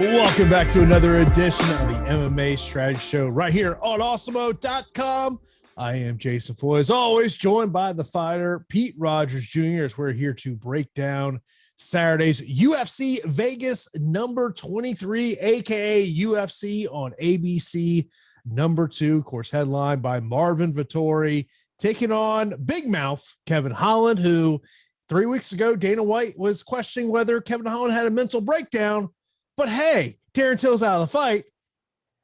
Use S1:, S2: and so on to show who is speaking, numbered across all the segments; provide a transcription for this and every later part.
S1: Welcome back to another edition of the MMA Strategy Show right here on Awesemo.com. I am Jason Floyd, as always, joined by the fighter Pete Rogers Jr. as we're here to break down Saturday's UFC Vegas number 23, aka UFC on ABC number 2, of course, headlined by Marvin Vettori, taking on Big Mouth Kevin Holland, who 3 weeks ago Dana White was questioning whether Kevin Holland had a mental breakdown. But hey, Darren Till's out of the fight.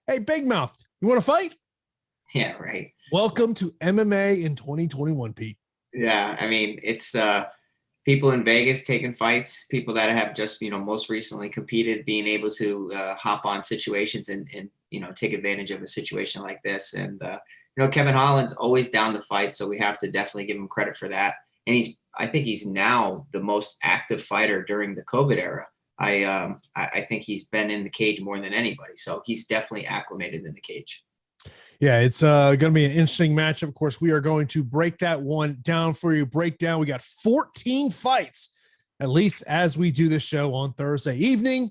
S1: Hey, Big Mouth, you want to fight?
S2: Yeah, right.
S1: Welcome to MMA in 2021, Pete.
S2: Yeah, I mean, it's people in Vegas taking fights, people that have just, most recently competed, being able to hop on situations and take advantage of a situation like this. And, Kevin Holland's always down to fight, so we have to definitely give him credit for that. And I think he's now the most active fighter during the COVID era. I think he's been in the cage more than anybody, so he's definitely acclimated in the cage.
S1: Yeah, it's going to be an interesting matchup. Of course, we are going to break that one down for you. Breakdown. We got 14 fights, at least as we do this show on Thursday evening.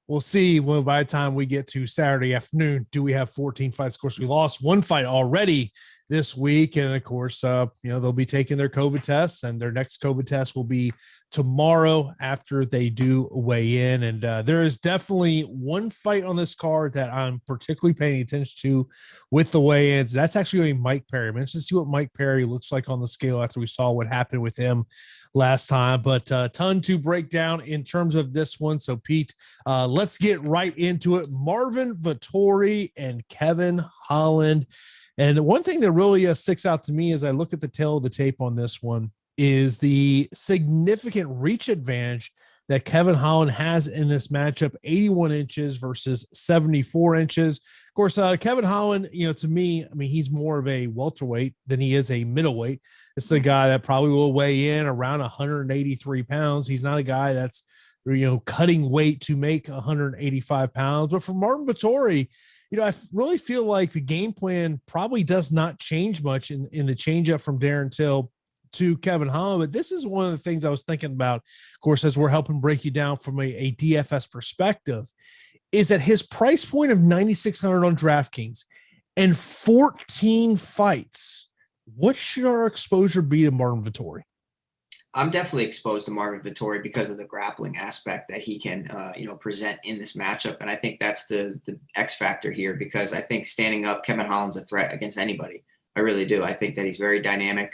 S1: We'll see when by the time we get to Saturday afternoon, do we have 14 fights? Of course, we lost one fight already this week. And of course, they'll be taking their COVID tests, and their next COVID test will be tomorrow after they do weigh in. And there is definitely one fight on this card that I'm particularly paying attention to with the weigh-ins. That's actually going to be Mike Perry. I'm interested to see what Mike Perry looks like on the scale after we saw what happened with him last time, but a ton to break down in terms of this one. So Pete, let's get right into it. Marvin Vettori and Kevin Holland. And one thing that really sticks out to me as I look at the tail of the tape on this one is the significant reach advantage that Kevin Holland has in this matchup, 81 inches versus 74 inches. Of course, Kevin Holland, to me, I mean, he's more of a welterweight than he is a middleweight. It's a guy that probably will weigh in around 183 pounds. He's not a guy that's, cutting weight to make 185 pounds. But for Marvin Vettori, I really feel like the game plan probably does not change much in the changeup from Darren Till to Kevin Holland. But this is one of the things I was thinking about, of course, as we're helping break you down from a DFS perspective, is that his price point of 9,600 on DraftKings and 14 fights. What should our exposure be to Marvin Vettori?
S2: I'm definitely exposed to Marvin Vettori because of the grappling aspect that he can, present in this matchup. And I think that's the X factor here, because I think standing up, Kevin Holland's a threat against anybody. I really do. I think that he's very dynamic.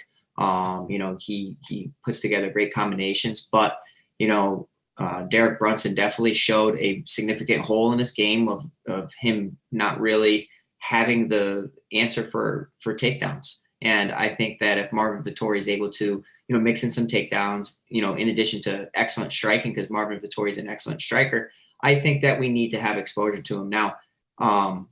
S2: He puts together great combinations, but, Derek Brunson definitely showed a significant hole in his game of him not really having the answer for takedowns. And I think that if Marvin Vettori is able to, mix in some takedowns, in addition to excellent striking, because Marvin Vettori is an excellent striker, I think that we need to have exposure to him. Now, I'm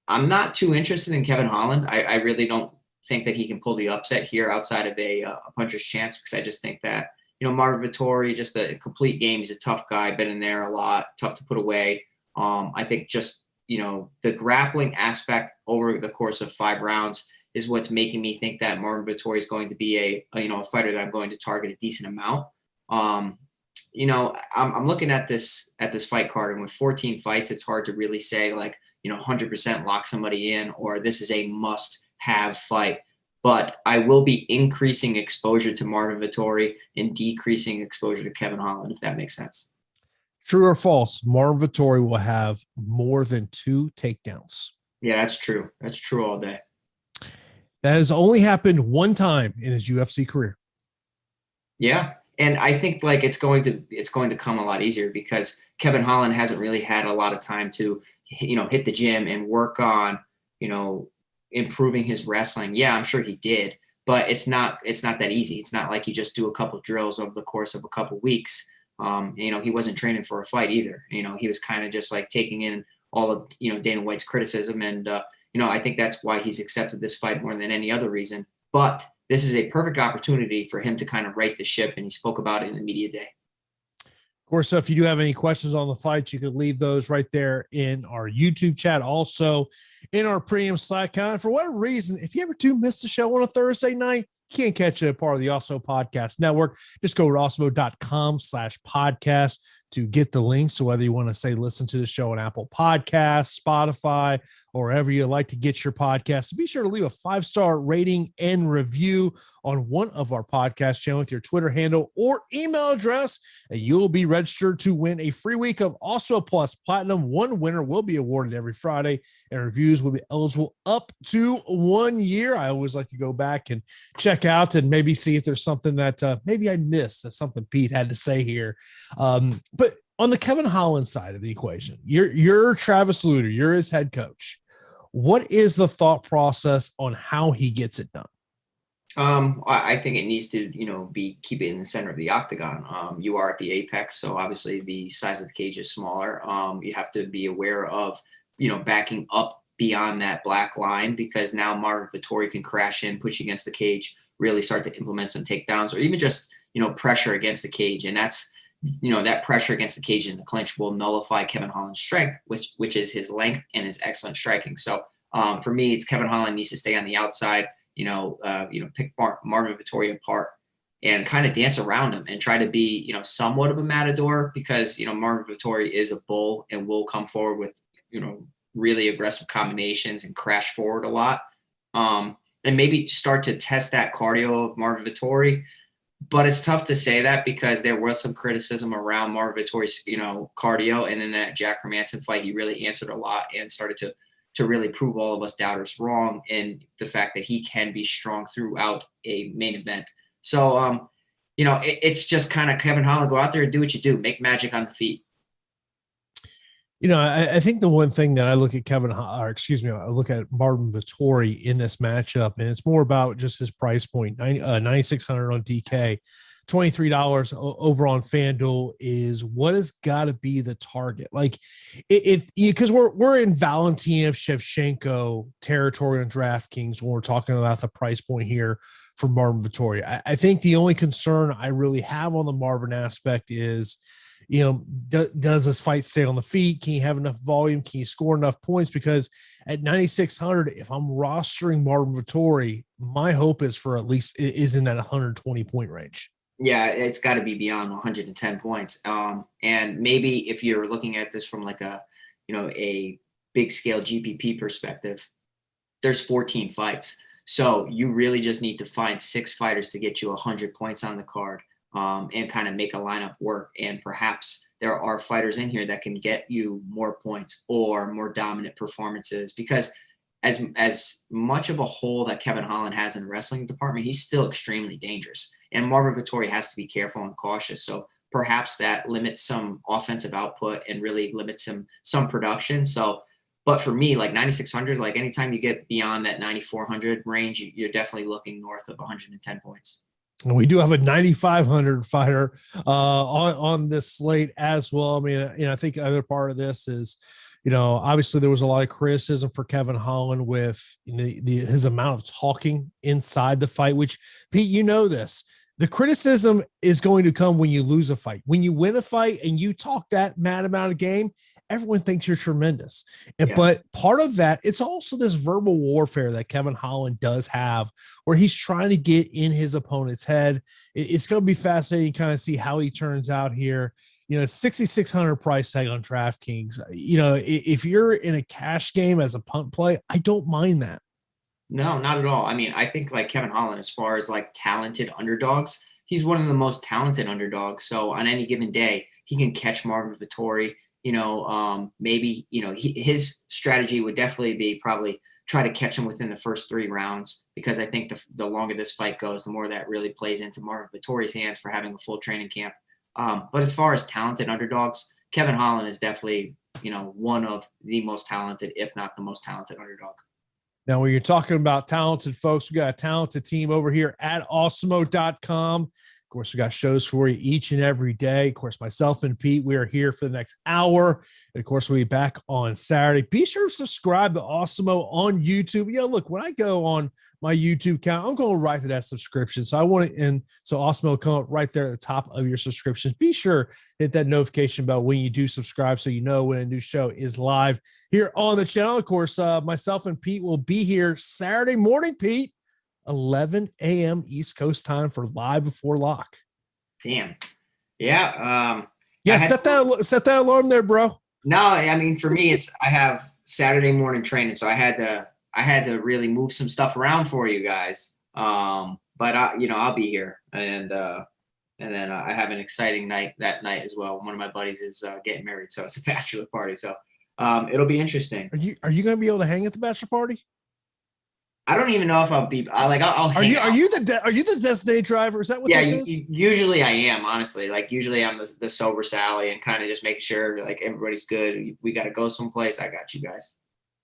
S2: not too interested in Kevin Holland. I really don't think that he can pull the upset here outside of a puncher's chance, because I just think that, Marvin Vettori, just a complete game. He's a tough guy, been in there a lot, tough to put away. I think just, the grappling aspect over the course of 5 rounds is what's making me think that Marvin Vettori is going to be a fighter that I'm going to target a decent amount. I'm looking at this fight card, and with 14 fights, it's hard to really say 100% lock somebody in, or this is a must-have fight. But I will be increasing exposure to Marvin Vettori and decreasing exposure to Kevin Holland, if that makes sense.
S1: True or false, Marvin Vettori will have more than 2 takedowns.
S2: Yeah, that's true. That's true all day.
S1: That has only happened one time in his UFC career.
S2: Yeah. And I think it's going to come a lot easier, because Kevin Holland hasn't really had a lot of time to, hit the gym and work on, improving his wrestling. Yeah, I'm sure he did, but it's not that easy. It's not like you just do a couple drills over the course of a couple weeks. He wasn't training for a fight either. He was kind of just taking in all of, Dana White's criticism. And, I think that's why he's accepted this fight more than any other reason. But this is a perfect opportunity for him to kind of right the ship, and he spoke about it in the media day.
S1: Of course, if you do have any questions on the fight, you could leave those right there in our YouTube chat, also in our premium Slack account. For whatever reason, if you ever do miss the show on a Thursday night, you can't catch a part of the Awesemo Podcast Network, just go to awesemo.com/podcast to get the link. So whether you want to say listen to the show on Apple Podcasts, Spotify, or wherever you like to get your podcasts, be sure to leave a 5-star rating and review on one of our podcast channels with your Twitter handle or email address, and you'll be registered to win a free week of Awesemo Plus Platinum. One winner will be awarded every Friday, and reviews will be eligible up to 1 year. I always like to go back and check out and maybe see if there's something that maybe I missed. That's something Pete had to say here. But on the Kevin Holland side of the equation, you're Travis Luter, you're his head coach. What is the thought process on how he gets it done?
S2: I think it needs to, keep it in the center of the octagon. You are at the apex, so obviously the size of the cage is smaller. You have to be aware of, backing up beyond that black line, because now Marvin Vettori can crash in, push against the cage, really start to implement some takedowns, or even just, pressure against the cage. And that's, that pressure against the cage in the clinch will nullify Kevin Holland's strength, which is his length and his excellent striking. So for me, it's Kevin Holland needs to stay on the outside, pick Marvin Vettori apart and kind of dance around him and try to be, somewhat of a matador, because, Marvin Vettori is a bull and will come forward with, really aggressive combinations and crash forward a lot. And maybe start to test that cardio of Marvin Vettori. But it's tough to say that, because there was some criticism around Marvin Vettori's, cardio. And then that Jack Hermanson fight, he really answered a lot and started to really prove all of us doubters wrong, and the fact that he can be strong throughout a main event. So, it's just kind of Kevin Holland, go out there and do what you do, make magic on the feet.
S1: I think the one thing that I look at I look at Marvin Vettori in this matchup, and it's more about just his price point, $9,600 on DK, $23 over on Fanduel, is what has got to be the target. Like because we're in Valentina Shevchenko territory on DraftKings when we're talking about the price point here for Marvin Vettori. I think the only concern I really have on the Marvin aspect is, does this fight stay on the feet? Can you have enough volume? Can you score enough points? Because at 9,600, if I'm rostering Marvin Vettori, my hope is for at least is in that 120 point range.
S2: Yeah, it's got to be beyond 110 points. And maybe if you're looking at this from like a big scale GPP perspective, there's 14 fights. So you really just need to find 6 fighters to get you 100 points on the card. And kind of make a lineup work. And perhaps there are fighters in here that can get you more points or more dominant performances, because as much of a hole that Kevin Holland has in the wrestling department, he's still extremely dangerous. And Marvin Vettori has to be careful and cautious. So perhaps that limits some offensive output and really limits some production. So, but for me, like 9,600, like anytime you get beyond that 9,400 range, you're definitely looking north of 110 points.
S1: And we do have a 9,500 fighter on this slate as well. I mean, I think the other part of this is, obviously there was a lot of criticism for Kevin Holland with his amount of talking inside the fight, which, Pete, this. The criticism is going to come when you lose a fight. When you win a fight and you talk that mad about a game, everyone thinks you're tremendous. Yeah. But part of that, it's also this verbal warfare that Kevin Holland does have, where he's trying to get in his opponent's head. It's going to be fascinating to kind of see how he turns out here. 6,600 price tag on DraftKings. If you're in a cash game as a punt play, I don't mind that.
S2: No, not at all. I mean, I think like Kevin Holland, as far as like talented underdogs, he's one of the most talented underdogs. So on any given day, he can catch Marvin Vettori. Maybe, his strategy would definitely be probably try to catch him within the first 3 rounds, because I think the longer this fight goes, the more that really plays into Marvin Vettori's hands for having a full training camp. But as far as talented underdogs, Kevin Holland is definitely, one of the most talented, if not the most talented underdog.
S1: Now, when you're talking about talented folks, we got a talented team over here at Awesemo.com. Of course, we got shows for you each and every day. Of course, myself and Pete, we are here for the next hour. And of course, we'll be back on Saturday. Be sure to subscribe to Awesemo on YouTube. Look, when I go on my YouTube account, I'm going right to that subscription. So I want it in. So Awesemo will come up right there at the top of your subscriptions. Be sure to hit that notification bell when you do subscribe, so you know when a new show is live here on the channel. Of course, myself and Pete will be here Saturday morning, Pete, 11 a.m. East Coast time for live before lock.
S2: Damn. Yeah.
S1: Set that alarm there, bro.
S2: No, I mean, for me, I have Saturday morning training, so I had to really move some stuff around for you guys. But I'll be here, and then I have an exciting night that night as well. One of my buddies is getting married, so it's a bachelor party. So it'll be interesting.
S1: Are you going to be able to hang at the bachelor party?
S2: I don't even know if I'll be. I'll
S1: are you the designated driver? Is that what this is?
S2: Usually I am, honestly. Like usually I'm the sober Sally and kind of just making sure like everybody's good. We got to go someplace. I got you guys.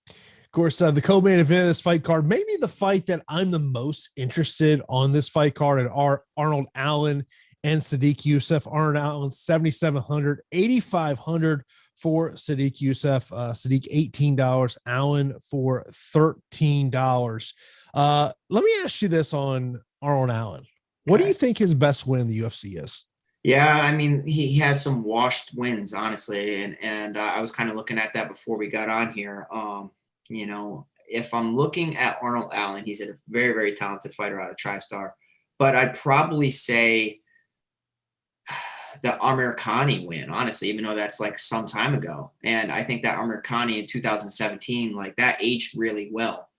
S1: Of course, the co-main event of this fight card, maybe the fight that I'm the most interested on this fight card, and Arnold Allen and Sadiq Youssef. Arnold Allen 7,700, 8,500 for Sadiq Youssef. Sadiq $18, Allen for $13. Let me ask you this on Arnold Allen. What do you think his best win in the UFC is?
S2: Yeah, I mean, he has some washed wins, honestly, and I was kind of looking at that before we got on here. If I'm looking at Arnold Allen, he's a very, very talented fighter out of TriStar, but I'd probably say the Amir Khani win, honestly, even though that's like some time ago. And I think that Amir Khani in 2017, like that aged really well.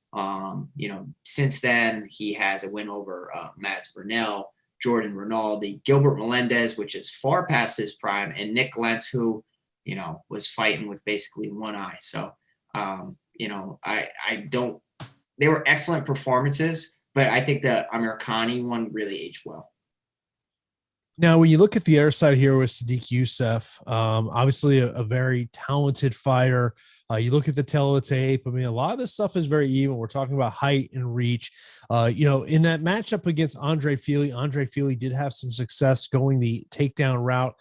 S2: Since then he has a win over Mads Burnell, Jordan Rinaldi, Gilbert Melendez, which is far past his prime, and Nick Lentz, who, was fighting with basically one eye. So, they were excellent performances, but I think the Amir Khani one really aged well.
S1: Now, when you look at the other side here with Sadiq Youssef, obviously a very talented fighter. You look at the teletape. I mean, a lot of this stuff is very even. We're talking about height and reach. In that matchup against Andre Fili did have some success going the takedown route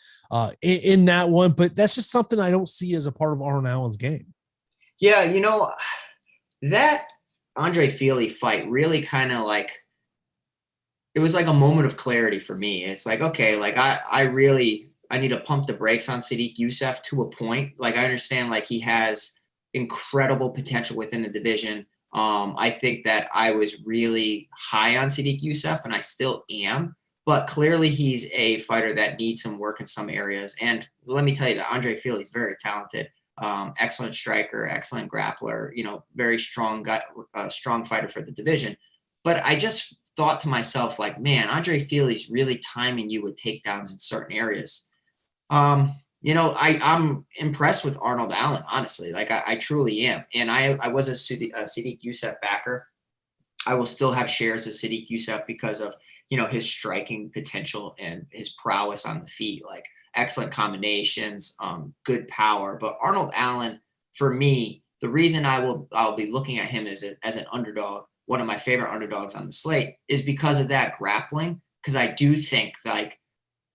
S1: in that one, but that's just something I don't see as a part of Arnold Allen's game.
S2: Yeah, that Andre Fili fight really kind of like, it was like a moment of clarity for me. It's like, okay, like I need to pump the brakes on Sadiq Youssef to a point. Like I understand like he has incredible potential within the division. I think that I was really high on Sadiq Youssef, and I still am, but clearly he's a fighter that needs some work in some areas. And let me tell you that Andre Fili is very talented. Excellent striker, excellent grappler, very strong guy, strong fighter for the division. But I just thought to myself, like, man, Andre Fili's really timing you with takedowns in certain areas. I'm impressed with Arnold Allen, honestly. Like, I truly am. And I was a Sadiq Youssef backer. I will still have shares of Sadiq Youssef because of, his striking potential and his prowess on the feet. Like, excellent combinations, good power. But Arnold Allen, for me, the reason I'll be looking at him as an underdog, one of my favorite underdogs on the slate, is because of that grappling. Because I do think like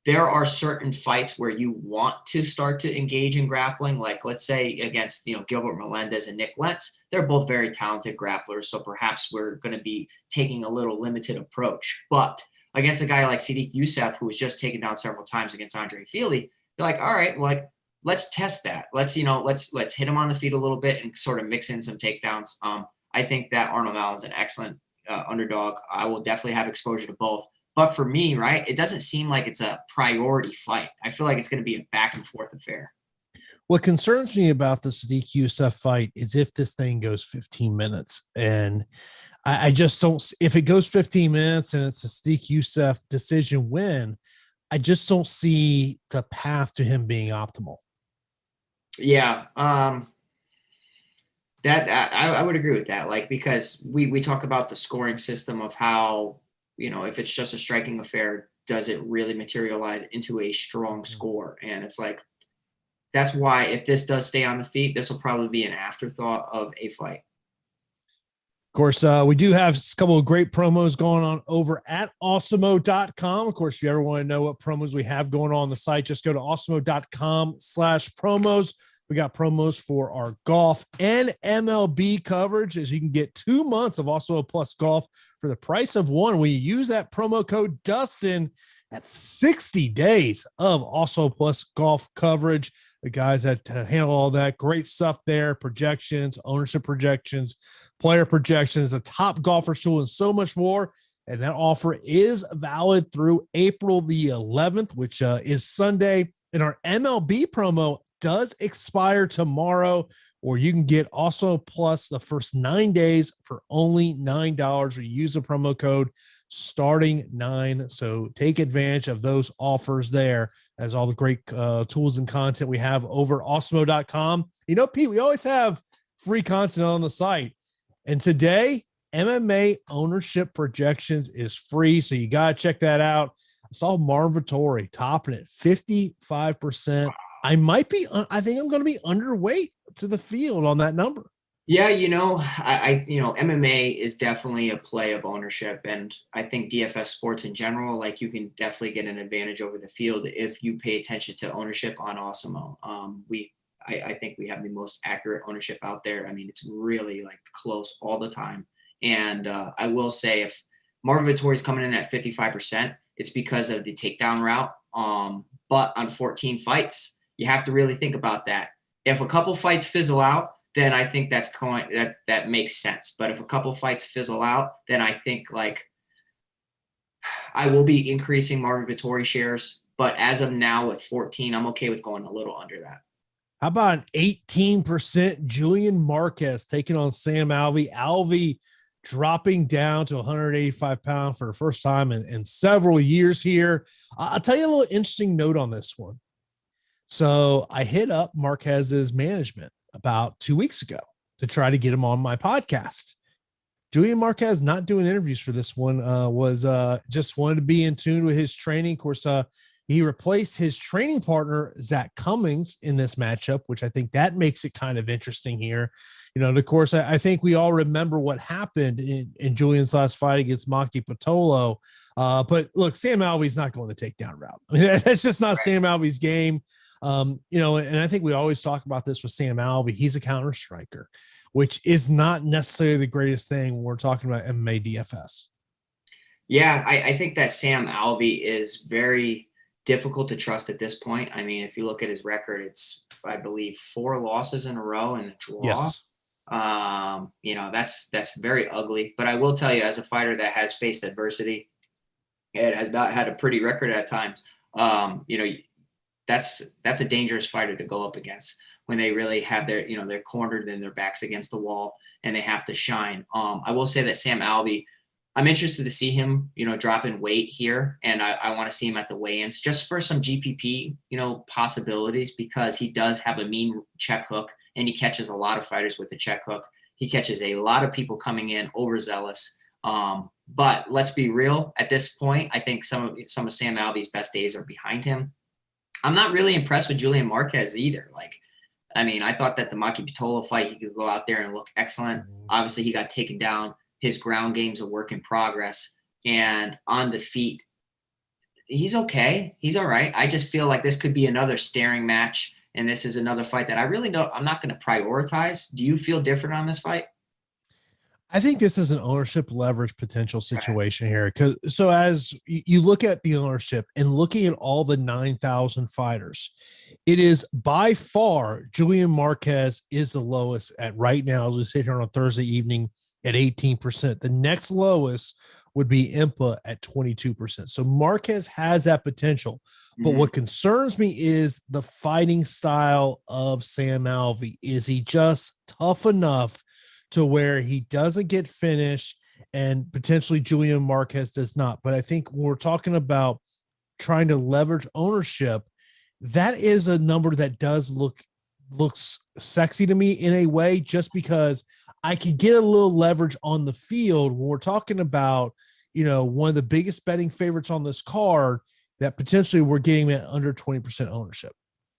S2: there are certain fights where you want to start to engage in grappling. Like let's say against, Gilbert Melendez and Nick Lentz, they're both very talented grapplers. So perhaps we're going to be taking a little limited approach. But against a guy like Sadiq Youssef, who was just taken down several times against Andre Fili, you're like, all right, like let's test that. Let's hit him on the feet a little bit and sort of mix in some takedowns. I think that Arnold Allen is an excellent underdog. I will definitely have exposure to both. But for me, right, it doesn't seem like it's a priority fight. I feel like it's going to be a back and forth affair.
S1: What concerns me about the Sadiq Youssef fight is if this thing goes 15 minutes. And I just don't – if it goes 15 minutes and it's a Sadiq Youssef decision win, I just don't see the path to him being optimal.
S2: Yeah. That I would agree with that. Like, because we talk about the scoring system of how, if it's just a striking affair, does it really materialize into a strong score? And it's like, that's why if this does stay on the feet, this will probably be an afterthought of a fight.
S1: Of course, we do have a couple of great promos going on over at Awesemo.com. Of course, if you ever want to know what promos we have going on the site, just go to Awesemo.com/promos. We got promos for our golf and MLB coverage, as you can get 2 months of Awesemo Plus Golf for the price of one. When you use that promo code Dustin, that's 60 days of Awesemo Plus Golf coverage. The guys that handle all that great stuff there, projections, ownership projections, player projections, the top golfers tool, and so much more. And that offer is valid through April the 11th, which is Sunday. And our MLB promo does expire tomorrow, or you can get Awesemo Plus the first 9 days for only $9. We use the promo code starting 9. So take advantage of those offers there, as all the great tools and content we have over awesemo.com. You know, Pete, we always have free content on the site. And today, MMA ownership projections is free. So you got to check that out. I saw Marvin Vettori topping at 55%. I think I'm going to be underweight to the field on that number.
S2: Yeah, MMA is definitely a play of ownership, and I think DFS sports in general, like, you can definitely get an advantage over the field if you pay attention to ownership on Awesemo. I think we have the most accurate ownership out there. I mean, it's really like close all the time. And I will say, if Marvin Vettori is coming in at 55%, it's because of the takedown route. But on 14 fights, you have to really think about that. If a couple fights fizzle out, then I think that makes sense. But if a couple fights fizzle out, then I think, like, I will be increasing Marvin Vettori shares. But as of now, with 14, I'm okay with going a little under that.
S1: How about an 18% Julian Marquez taking on Sam Alvey? Alvey dropping down to 185 pounds for the first time in several years here. I'll tell you a little interesting note on this one. So I hit up Marquez's management about 2 weeks ago to try to get him on my podcast. Julian Marquez not doing interviews for this one, was just wanted to be in tune with his training. Of course, he replaced his training partner, Zach Cummings, in this matchup, which I think that makes it kind of interesting here. You know, and of course, I think we all remember what happened in Julian's last fight against Maki Pitolo. But look, Sam Alvey's not going the takedown route. I mean, that's just not Sam Alvey's game. And I think we always talk about this with Sam Alvey. He's a counter striker, which is not necessarily the greatest thing when we're talking about MMA DFS.
S2: Yeah, I think that Sam Alvey is very difficult to trust at this point. I mean, if you look at his record, it's, I believe, 4 losses in a row and a draw.
S1: Yes.
S2: That's very ugly. But I will tell you, as a fighter that has faced adversity and has not had a pretty record at times, that's a dangerous fighter to go up against when they really have they're cornered and their backs against the wall and they have to shine. I will say that Sam Alvey, I'm interested to see him, drop in weight here. And I want to see him at the weigh-ins just for some GPP, possibilities, because he does have a mean check hook and he catches a lot of fighters with the check hook. He catches a lot of people coming in overzealous. But let's be real, at this point, I think some of Sam Alvey's best days are behind him. I'm not really impressed with Julian Marquez either. I thought that the Maki Pitolo fight, he could go out there and look excellent. Obviously, he got taken down. His ground game's a work in progress. And on the feet, he's okay. He's all right. I just feel like this could be another staring match. And this is another fight that I'm not going to prioritize. Do you feel different on this fight?
S1: I think this is an ownership leverage potential situation here. So as you look at the ownership and looking at all the 9,000 fighters, it is by far Julian Marquez is the lowest at right now, as we sit here on a Thursday evening, at 18%. The next lowest would be Mma at 22%. So Marquez has that potential. But what concerns me is the fighting style of Sam Alvey. Is he just tough enough to where he doesn't get finished, and potentially Julian Marquez does not? But I think when we're talking about trying to leverage ownership, that is a number that does looks sexy to me in a way, just because I could get a little leverage on the field when we're talking about, one of the biggest betting favorites on this card that potentially we're getting at under 20% ownership.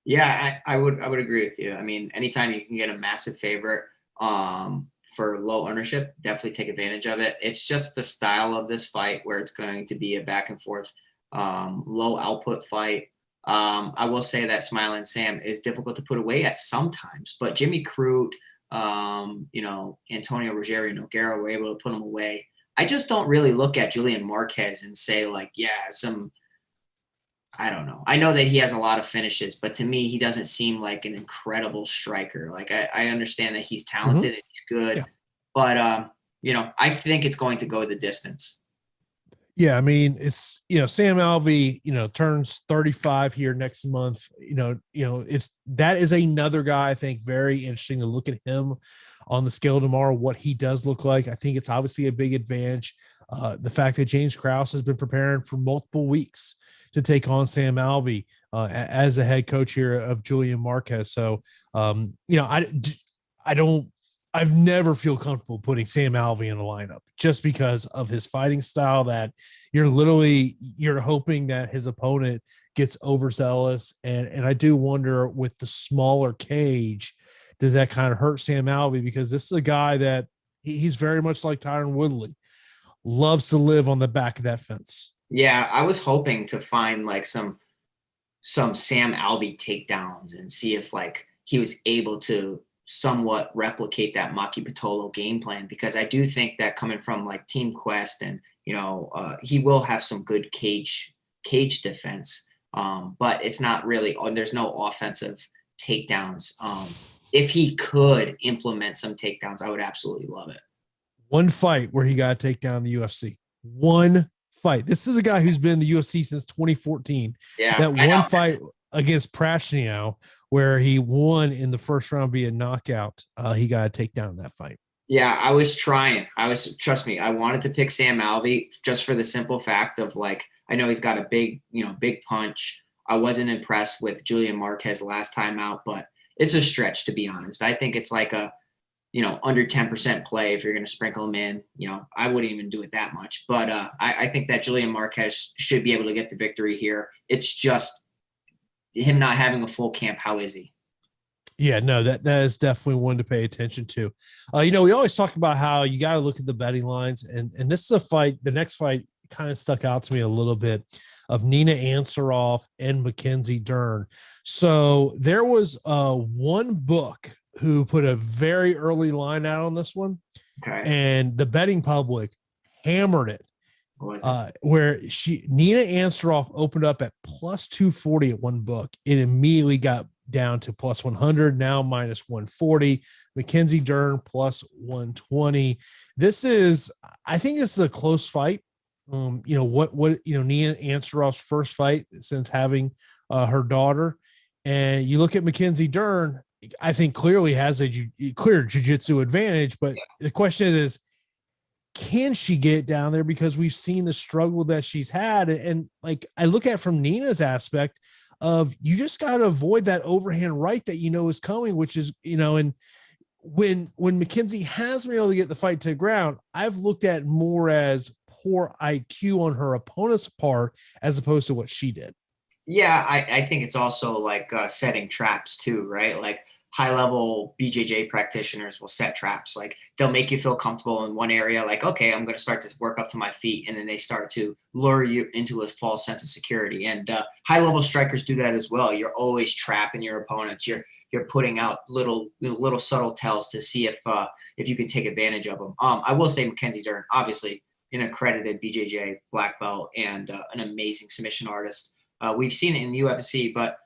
S2: Yeah, I would agree with you. I mean, anytime you can get a massive favorite for low ownership, definitely take advantage of it. It's just the style of this fight where it's going to be a back and forth, low output fight. I will say that Smiling Sam is difficult to put away at sometimes, but Jimmy Crute, Antonio Ruggiero Nogueira were able to put him away. I just don't really look at Julian Marquez and say, I don't know. I know that he has a lot of finishes, but to me, he doesn't seem like an incredible striker. I understand that he's talented and he's good. But, I think it's going to go the distance.
S1: Yeah, I mean, it's Sam Alvey, turns 35 here next month. That is another guy I think very interesting to look at him on the scale tomorrow. What he does look like, I think it's obviously a big advantage. The fact that James Krause has been preparing for multiple weeks to take on Sam Alvey as the head coach here of Julian Marquez. So, I've never feel comfortable putting Sam Alvey in a lineup just because of his fighting style, that you're hoping that his opponent gets overzealous. And I do wonder, with the smaller cage, does that kind of hurt Sam Alvey? Because this is a guy that he's very much like Tyron Woodley, loves to live on the back of that fence.
S2: Yeah, I was hoping to find like some Sam Alvey takedowns and see if like he was able to somewhat replicate that Maki Pitolo game plan, because I do think that coming from like Team Quest and he will have some good cage defense, but it's not really, there's no offensive takedowns. If he could implement some takedowns, I would absolutely love it.
S1: One fight where he got to take down the UFC. One fight. This is a guy who's been in the UFC since 2014.
S2: Yeah,
S1: that one fight against Prashnio, where he won in the first round via knockout. He got to take down that fight.
S2: Yeah, I was trying. Trust me, I wanted to pick Sam Alvey just for the simple fact of like, I know he's got a big punch. I wasn't impressed with Julian Marquez last time out, but it's a stretch, to be honest. I think it's like a, under 10% play if you're going to sprinkle him in. I wouldn't even do it that much. But I think that Julian Marquez should be able to get the victory here. It's just him not having a full camp. How is he?
S1: Yeah, no, that is definitely one to pay attention to. We always talk about how you got to look at the betting lines, and this is a fight. The next fight kind of stuck out to me a little bit, of Nina Ansaroff and Mackenzie Dern. So there was one book who put a very early line out on this one,
S2: okay,
S1: and the betting public hammered it. Where Nina Ansaroff opened up at plus 240 at one book. It immediately got down to plus 100, now minus 140. Mackenzie Dern plus 120. I think this is a close fight. Nina Ansaroff's first fight since having her daughter. And you look at Mackenzie Dern, I think clearly has a clear jiu-jitsu advantage, but the question is, can she get down there? Because we've seen the struggle that she's had. And like, I look at from Nina's aspect of, you just got to avoid that overhand right that is coming, which is, and when Mackenzie has been able to get the fight to the ground, I've looked at more as poor IQ on her opponent's part as opposed to what she did.
S2: Yeah, I think it's also like setting traps too, right? Like, high-level BJJ practitioners will set traps. Like, they'll make you feel comfortable in one area. Like, okay, I'm going to start to work up to my feet. And then they start to lure you into a false sense of security. And high-level strikers do that as well. You're always trapping your opponents. You're putting out little subtle tells to see if you can take advantage of them. I will say Mackenzie Dern, obviously an accredited BJJ black belt and an amazing submission artist. We've seen it in the UFC, but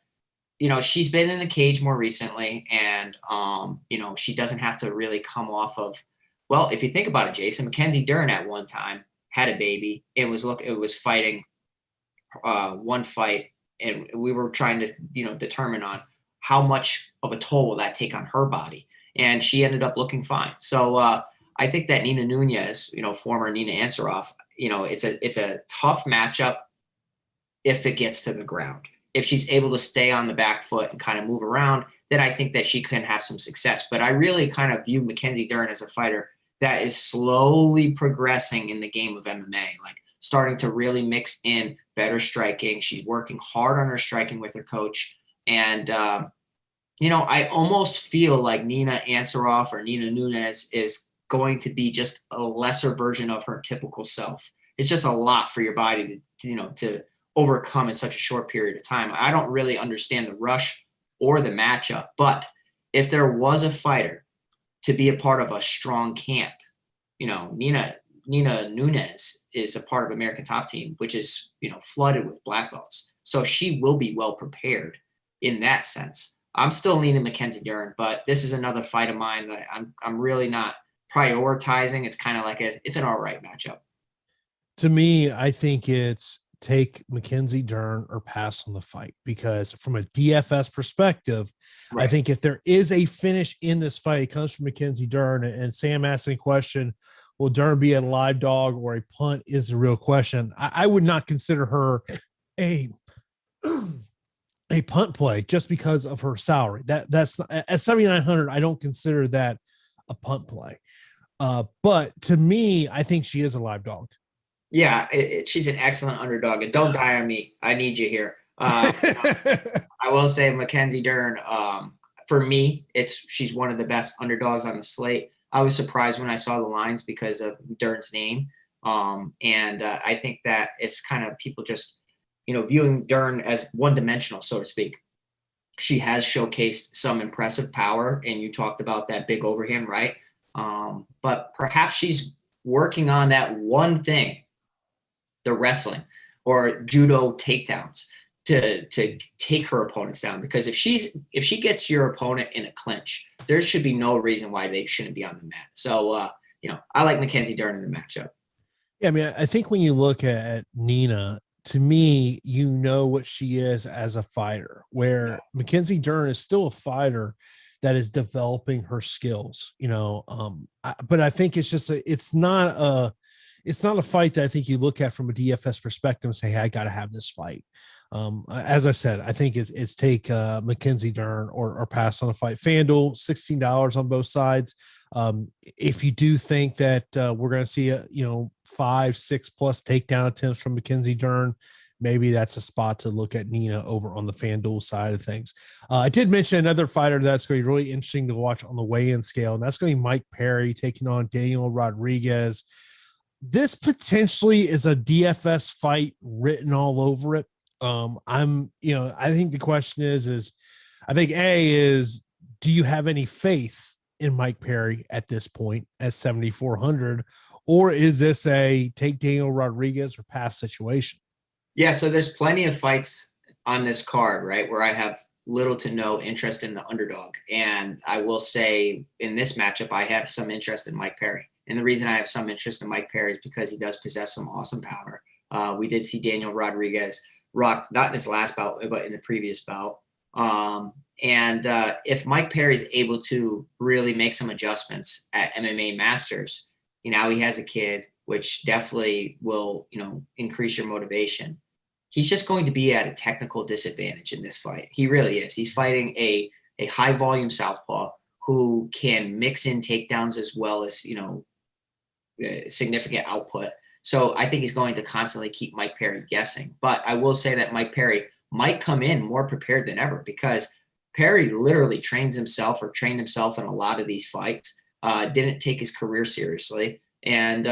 S2: she's been in the cage more recently, and, she doesn't have to really come off of, well, if you think about it, Jason, Mackenzie Dern at one time had a baby. It was fighting one fight, and we were trying to, determine on how much of a toll will that take on her body. And she ended up looking fine. So I think that Nina Nunez, former Nina Ansaroff, it's a tough matchup if it gets to the ground. If she's able to stay on the back foot and kind of move around, then I think that she can have some success. But I really kind of view Mackenzie Dern as a fighter that is slowly progressing in the game of MMA, like starting to really mix in better striking. She's working hard on her striking with her coach. And, I almost feel like Nina Ansaroff or Nina Nunez is going to be just a lesser version of her typical self. It's just a lot for your body to overcome in such a short period of time. I don't really understand the rush or the matchup, but if there was a fighter to be a part of a strong camp, Nina Nunez is a part of American Top Team, which is, flooded with black belts. So she will be well prepared in that sense. I'm still leaning Mackenzie Dern, but this is another fight of mine that I'm really not prioritizing, it's kind of like it's an all right matchup.
S1: To me, I think it's take Mackenzie Dern or pass on the fight, because from a DFS perspective,
S2: Right.
S1: I think if there is a finish in this fight, it comes from Mackenzie Dern. And Sam asked a question, will Dern be a live dog or a punt is the real question. I would not consider her a punt play just because of her salary. That's not, at 7,900. I don't consider that a punt play. But to me, I think she is a live dog.
S2: Yeah, she's an excellent underdog. And don't die on me. I need you here. I will say Mackenzie Dern, for me, she's one of the best underdogs on the slate. I was surprised when I saw the lines because of Dern's name. And I think that it's kind of people just, viewing Dern as one-dimensional, so to speak. She has showcased some impressive power, and you talked about that big overhand, right? But perhaps she's working on that one thing, the wrestling or judo takedowns, to take her opponents down. Because if she gets your opponent in a clinch, there should be no reason why they shouldn't be on the mat. So I like Mackenzie Dern in the matchup.
S1: Yeah, I mean, I think when you look at Nina, to me, what she is as a fighter, where Mackenzie Dern is still a fighter that is developing her skills, but I think it's just it's not a fight that I think you look at from a DFS perspective and say, hey, I got to have this fight. As I said, I think it's take Mackenzie Dern or pass on a fight. Fanduel, $16 on both sides. If you do think that we're going to see 5-6 plus takedown attempts from Mackenzie Dern, maybe that's a spot to look at Nina over on the Fanduel side of things. I did mention another fighter that's going to be really interesting to watch on the weigh-in scale, and that's going to be Mike Perry taking on Daniel Rodriguez. This potentially is a DFS fight written all over it. I think the question is I think do you have any faith in Mike Perry at this point at 7,400, or is this a take Daniel Rodriguez or pass situation?
S2: Yeah, so there's plenty of fights on this card, right, where I have little to no interest in the underdog. And I will say in this matchup, I have some interest in Mike Perry. And the reason I have some interest in Mike Perry is because he does possess some awesome power. We did see Daniel Rodriguez rock, not in his last bout, but in the previous bout. If Mike Perry is able to really make some adjustments at MMA Masters, now he has a kid, which definitely will, increase your motivation. He's just going to be at a technical disadvantage in this fight. He really is. He's fighting a high volume southpaw who can mix in takedowns as well as, significant output. So I think he's going to constantly keep Mike Perry guessing. But I will say that Mike Perry might come in more prepared than ever, because Perry literally trained himself in a lot of these fights, didn't take his career seriously. And,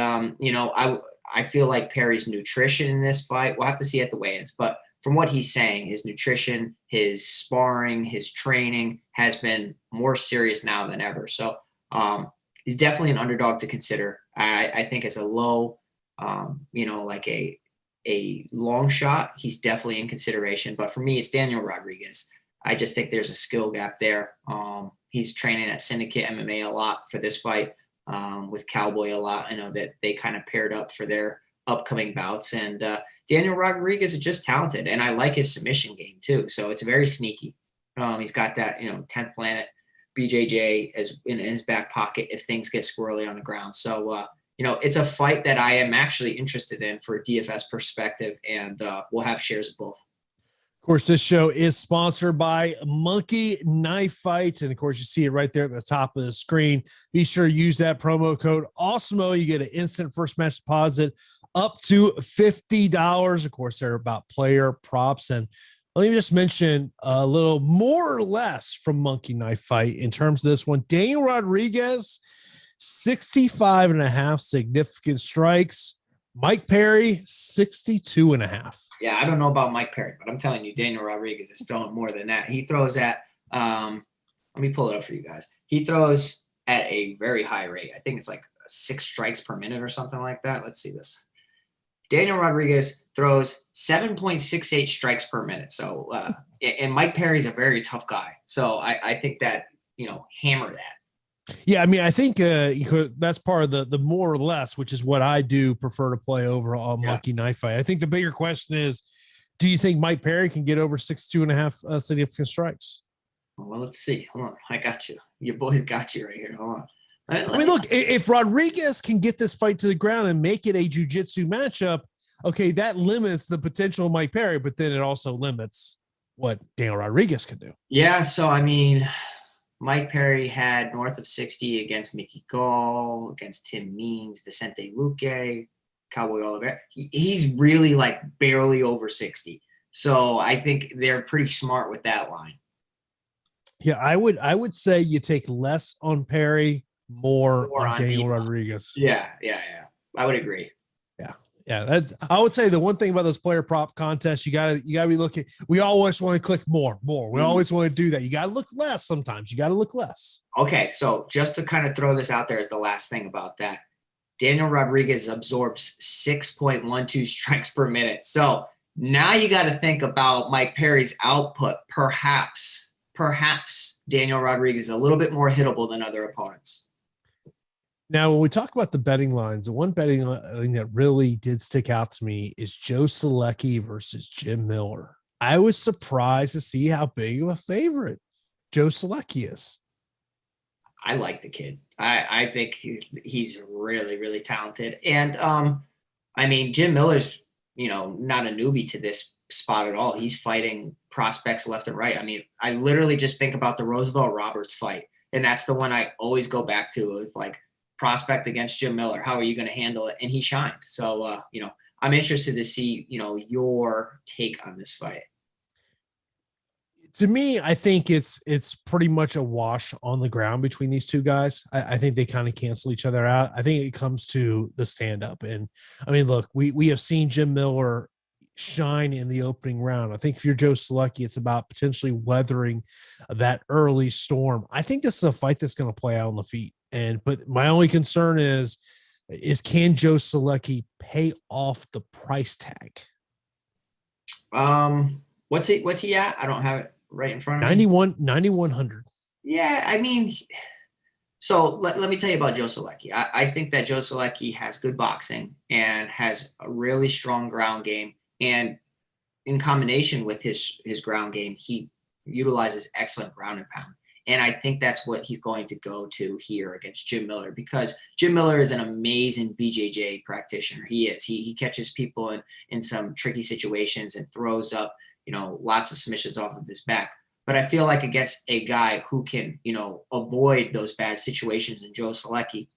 S2: I feel like Perry's nutrition in this fight, we'll have to see at the weigh-ins, but from what he's saying, his nutrition, his sparring, his training has been more serious now than ever. So he's definitely an underdog to consider. I think as a low, like a long shot, he's definitely in consideration. But for me, it's Daniel Rodriguez. I just think there's a skill gap there. He's training at Syndicate MMA a lot for this fight. With Cowboy a lot. I know that they kind of paired up for their upcoming bouts, and Daniel Rodriguez is just talented, and I like his submission game too. So it's very sneaky. He's got that 10th Planet BJJ as in his back pocket if things get squirrely on the ground. So it's a fight that I am actually interested in for a DFS perspective, and we'll have shares of both.
S1: Of course, this show is sponsored by Monkey Knife Fights. And of course, you see it right there at the top of the screen. Be sure to use that promo code Awesemo. You get an instant first match deposit up to $50. Of course, they're about player props. And let me just mention a little more or less from Monkey Knife Fight in terms of this one. Daniel Rodriguez, 65.5 significant strikes. Mike Perry, 62.5.
S2: Yeah, I don't know about Mike Perry, but I'm telling you, Daniel Rodriguez is throwing more than that. He throws at, let me pull it up for you guys. He throws at a very high rate. I think it's like 6 strikes per minute or something like that. Let's see this. Daniel Rodriguez throws 7.68 strikes per minute. So, and Mike Perry's a very tough guy. So I think that, hammer that.
S1: Yeah, I mean, I think that's part of the more or less, which is what I do prefer to play over a monkey knife fight. I think the bigger question is, do you think Mike Perry can get over 62.5 significant strikes?
S2: Well, let's see. Hold on. I got you. Your boy's got you right here. Hold on.
S1: I mean, look, if Rodriguez can get this fight to the ground and make it a jiu-jitsu matchup, okay, that limits the potential of Mike Perry, but then it also limits what Daniel Rodriguez can do.
S2: Yeah, so I mean, Mike Perry had north of 60 against Mickey Gall, against Tim Means, Vicente Luque, Cowboy Oliveira. He's really like barely over 60. So I think they're pretty smart with that line.
S1: Yeah, I would say you take less on Perry, more on Daniel Rodriguez.
S2: Yeah. I would agree.
S1: Yeah, I would say the one thing about those player prop contests, you gotta be looking. We always want to click more. We always want to do that. You gotta look less sometimes. You gotta look less.
S2: Okay, so just to kind of throw this out there as the last thing about that, Daniel Rodriguez absorbs 6.12 strikes per minute. So now you got to think about Mike Perry's output. Perhaps Daniel Rodriguez is a little bit more hittable than other opponents.
S1: Now, when we talk about the betting lines, the one betting line that really did stick out to me is Joe Salecki versus Jim Miller. I was surprised to see how big of a favorite Joe Salecki is.
S2: I like the kid. I think he's really, really talented. And, I mean, Jim Miller's, not a newbie to this spot at all. He's fighting prospects left and right. I mean, I literally just think about the Roosevelt Roberts fight, and that's the one I always go back to. It's like, prospect against Jim Miller. How are you going to handle it? And he shined. So, I'm interested to see, your take on this fight.
S1: To me, I think it's pretty much a wash on the ground between these two guys. I think they kind of cancel each other out. I think it comes to the stand-up. And, I mean, look, we have seen Jim Miller shine in the opening round. I think if you're Joe Salecki, it's about potentially weathering that early storm. I think this is a fight that's going to play out on the feet. But my only concern is can Joe Salecki pay off the price tag?
S2: What's he at? I don't have it right in front of me.
S1: 9,100.
S2: Yeah, I mean, so let me tell you about Joe Salecki. I think that Joe Salecki has good boxing and has a really strong ground game. And in combination with his ground game, he utilizes excellent ground and pound. And I think that's what he's going to go to here against Jim Miller, because Jim Miller is an amazing BJJ practitioner. He is. He catches people in some tricky situations and throws up, lots of submissions off of his back. But I feel like against a guy who can, avoid those bad situations in Joe Salecki,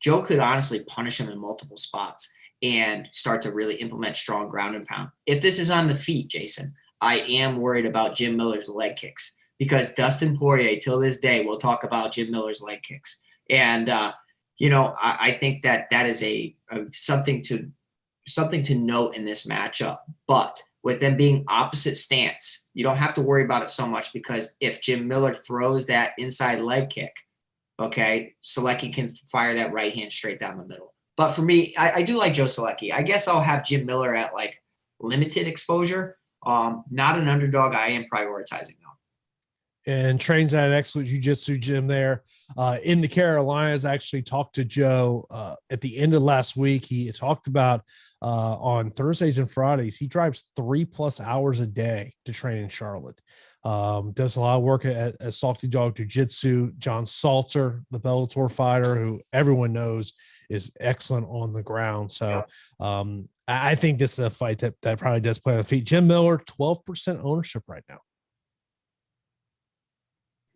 S2: Joe could honestly punish him in multiple spots and start to really implement strong ground and pound. If this is on the feet, Jason, I am worried about Jim Miller's leg kicks. Because Dustin Poirier, till this day, will talk about Jim Miller's leg kicks. And, I think that is a something to note in this matchup. But with them being opposite stance, you don't have to worry about it so much, because if Jim Miller throws that inside leg kick, okay, Salecki can fire that right hand straight down the middle. But for me, I do like Joe Salecki. I guess I'll have Jim Miller at like limited exposure. Not an underdog. I am prioritizing though.
S1: And trains at an excellent jiu-jitsu gym there in the Carolinas. I actually talked to Joe at the end of last week. He talked about on Thursdays and Fridays, he drives 3+ hours a day to train in Charlotte. Does a lot of work at Salty Dog Jiu-Jitsu. John Salter, the Bellator fighter, who everyone knows is excellent on the ground. So I think this is a fight that probably does play on the feet. Jim Miller, 12% ownership right now.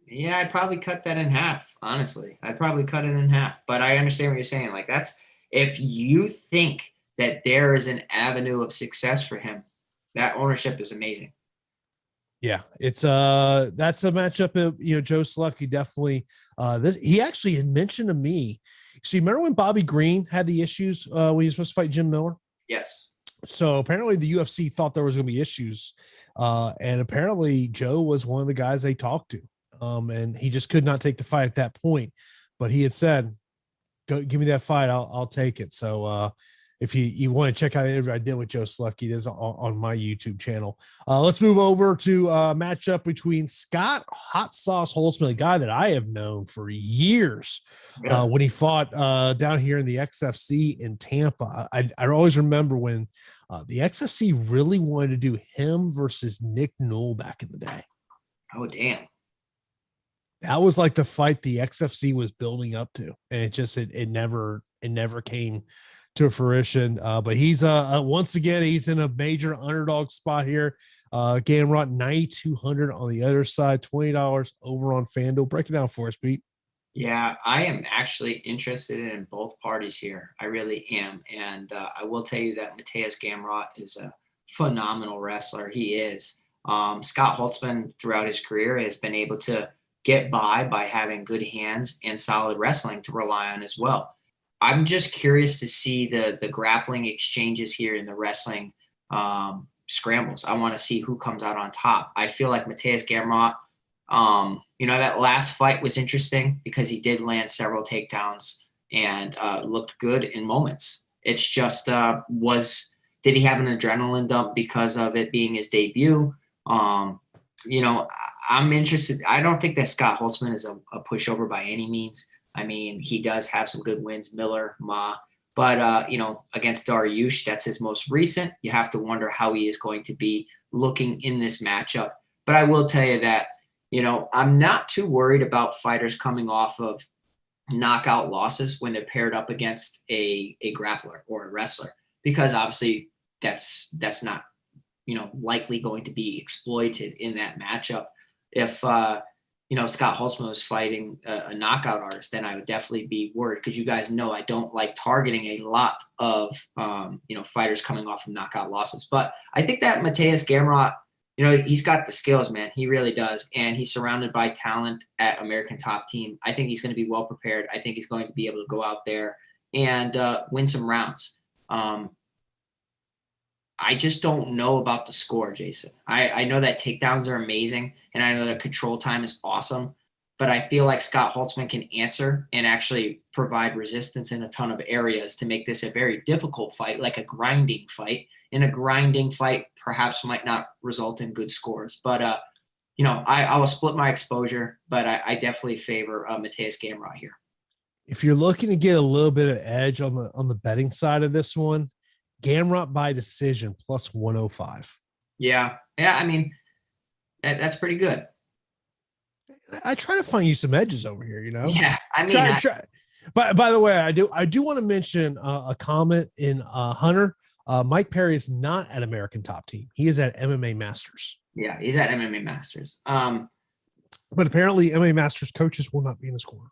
S2: Yeah, I'd probably cut that in half, honestly. I'd probably cut it in half. But I understand what you're saying. Like, that's if you think that there is an avenue of success for him, that ownership is amazing.
S1: Yeah, it's that's a matchup of, Joe Salecki definitely he actually had mentioned to me. So you remember when Bobby Green had the issues when he was supposed to fight Jim Miller?
S2: Yes.
S1: So apparently the UFC thought there was going to be issues. And apparently Joe was one of the guys they talked to. And he just could not take the fight at that point, but he had said, "Go give me that fight. I'll take it." So, if you want to check out the interview I did with Joe Salecki, it is on my YouTube channel. Let's move over to a matchup between Scott Hot Sauce Holtzman, a guy that I have known for years when he fought down here in the XFC in Tampa. I always remember when the XFC really wanted to do him versus Nick Newell back in the day.
S2: Oh, damn.
S1: That was like the fight the XFC was building up to, and it never came to fruition. But he's once again, he's in a major underdog spot here. Gamrot 9,200 on the other side, $20 over on Fanduel. Break it down for us, Pete.
S2: Yeah, I am actually interested in both parties here. I really am. And I will tell you that Mateusz Gamrot is a phenomenal wrestler. He is. Scott Holtzman throughout his career has been able to get by having good hands and solid wrestling to rely on as well. I'm just curious to see the grappling exchanges here in the wrestling scrambles. I want to see who comes out on top. I feel like Mateusz Gamrot, that last fight was interesting because he did land several takedowns and looked good in moments. It's just did he have an adrenaline dump because of it being his debut? I'm interested. I don't think that Scott Holtzman is a pushover by any means. I mean, he does have some good wins, Miller, Ma, but, against Dariush, that's his most recent. You have to wonder how he is going to be looking in this matchup. But I will tell you that, I'm not too worried about fighters coming off of knockout losses when they're paired up against a grappler or a wrestler, because obviously that's not, likely going to be exploited in that matchup. If, Scott Holtzman was fighting a knockout artist, then I would definitely be worried, because you guys know I don't like targeting a lot of, fighters coming off of knockout losses. But I think that Mateusz Gamrot, he's got the skills, man. He really does. And he's surrounded by talent at American Top Team. I think he's going to be well prepared. I think he's going to be able to go out there and win some rounds. I just don't know about the score, Jason. I know that takedowns are amazing, and I know that control time is awesome, but I feel like Scott Holtzman can answer and actually provide resistance in a ton of areas to make this a very difficult fight, like a grinding fight. And a grinding fight perhaps might not result in good scores. But, I will split my exposure, but I definitely favor Mateusz Gamrot here.
S1: If you're looking to get a little bit of edge on the betting side of this one, Gamrot by decision plus 105.
S2: Yeah. I mean, that's pretty good.
S1: I try to find you some edges over here,
S2: Yeah. I mean,
S1: try. But by the way, I do want to mention a comment in Hunter. Mike Perry is not at American Top Team. He is at MMA Masters.
S2: Yeah, he's at MMA Masters.
S1: But apparently MMA Masters coaches will not be in his corner.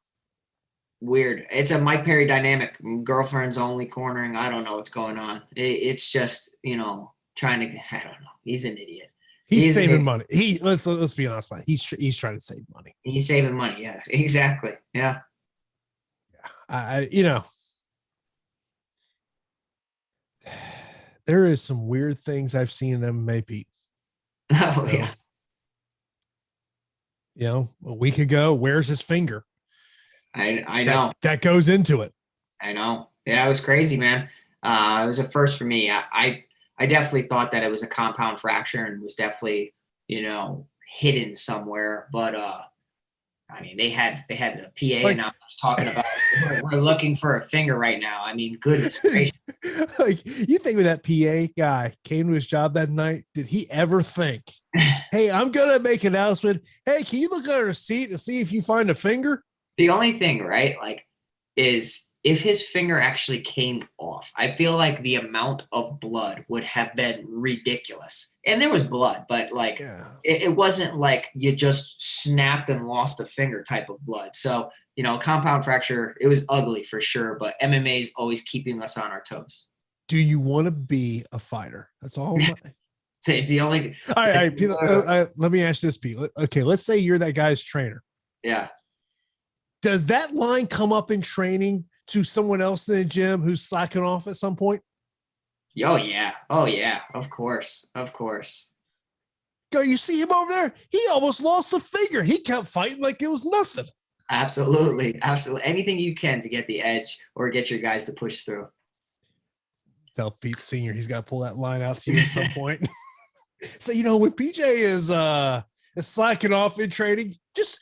S2: Weird. It's a Mike Perry dynamic. Girlfriend's only cornering. I don't know what's going on. It's just, trying to, I don't know. He's an idiot.
S1: He's saving money. Let's be honest about it. He's trying to save money.
S2: He's saving money. Yeah, exactly. Yeah.
S1: There is some weird things I've seen in MMA, Pete.
S2: Oh, yeah.
S1: A week ago, where's his finger?
S2: I know.
S1: That goes into it.
S2: I know. Yeah, it was crazy, man. It was a first for me. I definitely thought that it was a compound fracture and was definitely, hidden somewhere. But I mean, they had the PA announcers talking about we're looking for a finger right now. I mean, goodness gracious.
S1: Like, you think when that PA guy came to his job that night, did he ever think, hey, I'm gonna make an announcement. Hey, can you look under a seat to see if you find a finger?
S2: The only thing, right, is if his finger actually came off, I feel like the amount of blood would have been ridiculous. And there was blood, but it wasn't like you just snapped and lost a finger type of blood. So, compound fracture, it was ugly for sure, but MMA is always keeping us on our toes.
S1: Do you want to be a fighter? That's all.
S2: It's the only.
S1: All right, Pete, let me ask this, Pete. Okay, let's say you're that guy's trainer.
S2: Yeah.
S1: Does that line come up in training to someone else in the gym who's slacking off at some point?
S2: Oh, yeah. Oh, yeah. Of course.
S1: Go, you see him over there? He almost lost a finger. He kept fighting like it was nothing.
S2: Absolutely. Anything you can to get the edge or get your guys to push through.
S1: Tell Pete Senior he's got to pull that line out to you at some point. So, when PJ is slacking off in trading, just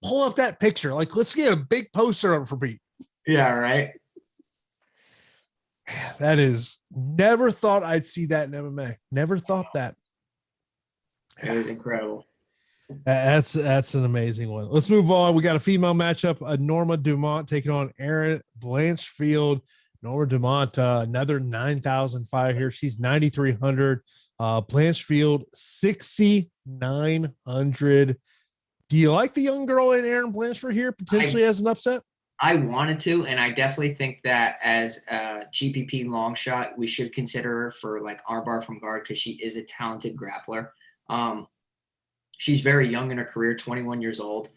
S1: pull up that picture. Like, let's get a big poster on it for Pete.
S2: Yeah, right.
S1: That is, never thought I'd see that in MMA. Never thought that.
S2: It was incredible.
S1: That's an amazing one. Let's move on. We got a female matchup. Norma Dumont taking on Erin Blanchfield. Norma Dumont, another 9,000 fire here. She's 9,300. Blanchfield, 6,900. Do you like the young girl in Erin Blanchfield here potentially as an upset?
S2: I wanted to, and I definitely think that as a GPP long shot, we should consider her for like armbar from guard because she is a talented grappler. She's very young in her career, 21 years old.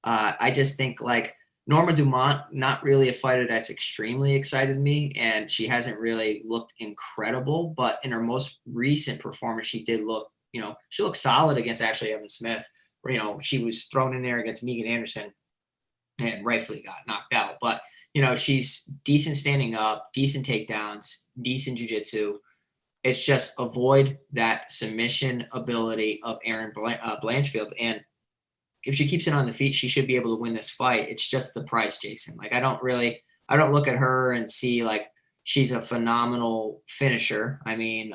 S2: I just think like Norma Dumont, not really a fighter that's extremely excited me, and she hasn't really looked incredible, but in her most recent performance, she did look, she looked solid against Ashley Evans-Smith, where, she was thrown in there against Megan Anderson and rightfully got knocked out. But, she's decent standing up, decent takedowns, decent jiu-jitsu. It's just avoid that submission ability of Erin Blanchfield. And if she keeps it on the feet, she should be able to win this fight. It's just the price, Jason. Like, I don't look at her and see like she's a phenomenal finisher. I mean,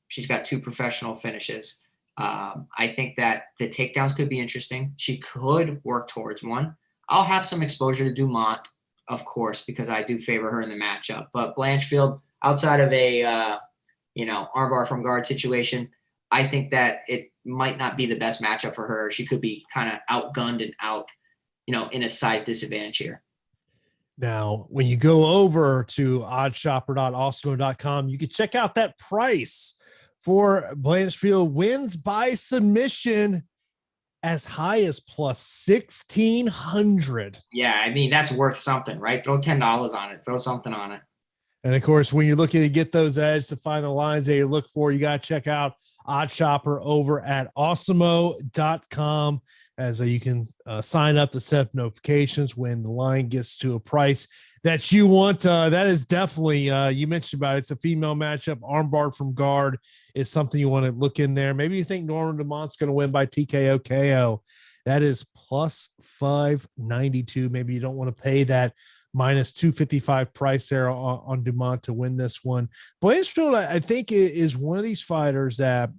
S2: she's got 2 professional finishes. I think that the takedowns could be interesting. She could work towards one. I'll have some exposure to Dumont, of course, because I do favor her in the matchup. But Blanchfield, outside of a armbar from guard situation, I think that it might not be the best matchup for her. She could be kind of outgunned and out, in a size disadvantage here.
S1: Now, when you go over to oddshopper.awesemo.com, you can check out that price for Blanchfield wins by submission as high as plus 1,600.
S2: Yeah, I mean, that's worth something, right? Throw $10 on it. Throw something on it.
S1: And, of course, when you're looking to get those edges to find the lines that you look for, you got to check out OddShopper over at awesemo.com as you can sign up to set up notifications when the line gets to a price that you want. That is definitely, you mentioned about it, it's a female matchup. Armbar from guard is something you want to look in there. Maybe you think Norma Dumont's going to win by TKO KO. That is plus 592. Maybe you don't want to pay that minus 255 price there on Dumont to win this one. Blanchfield, I think, is one of these fighters that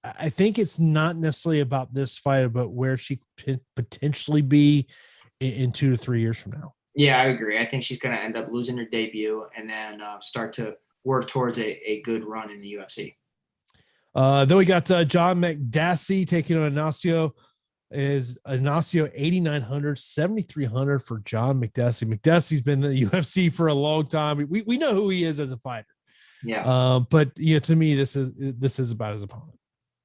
S1: I think it's not necessarily about this fight, but where she could potentially be in 2 to 3 years from now.
S2: Yeah, I agree. I think she's going to end up losing her debut and then start to work towards a good run in the UFC.
S1: Then we got John McDassie taking on Ignacio. Is Ignacio 8,900, 7,300 for John McDassie. McDassie's been in the UFC for a long time. We know who he is as a fighter.
S2: Yeah.
S1: But to me, this is about his opponent.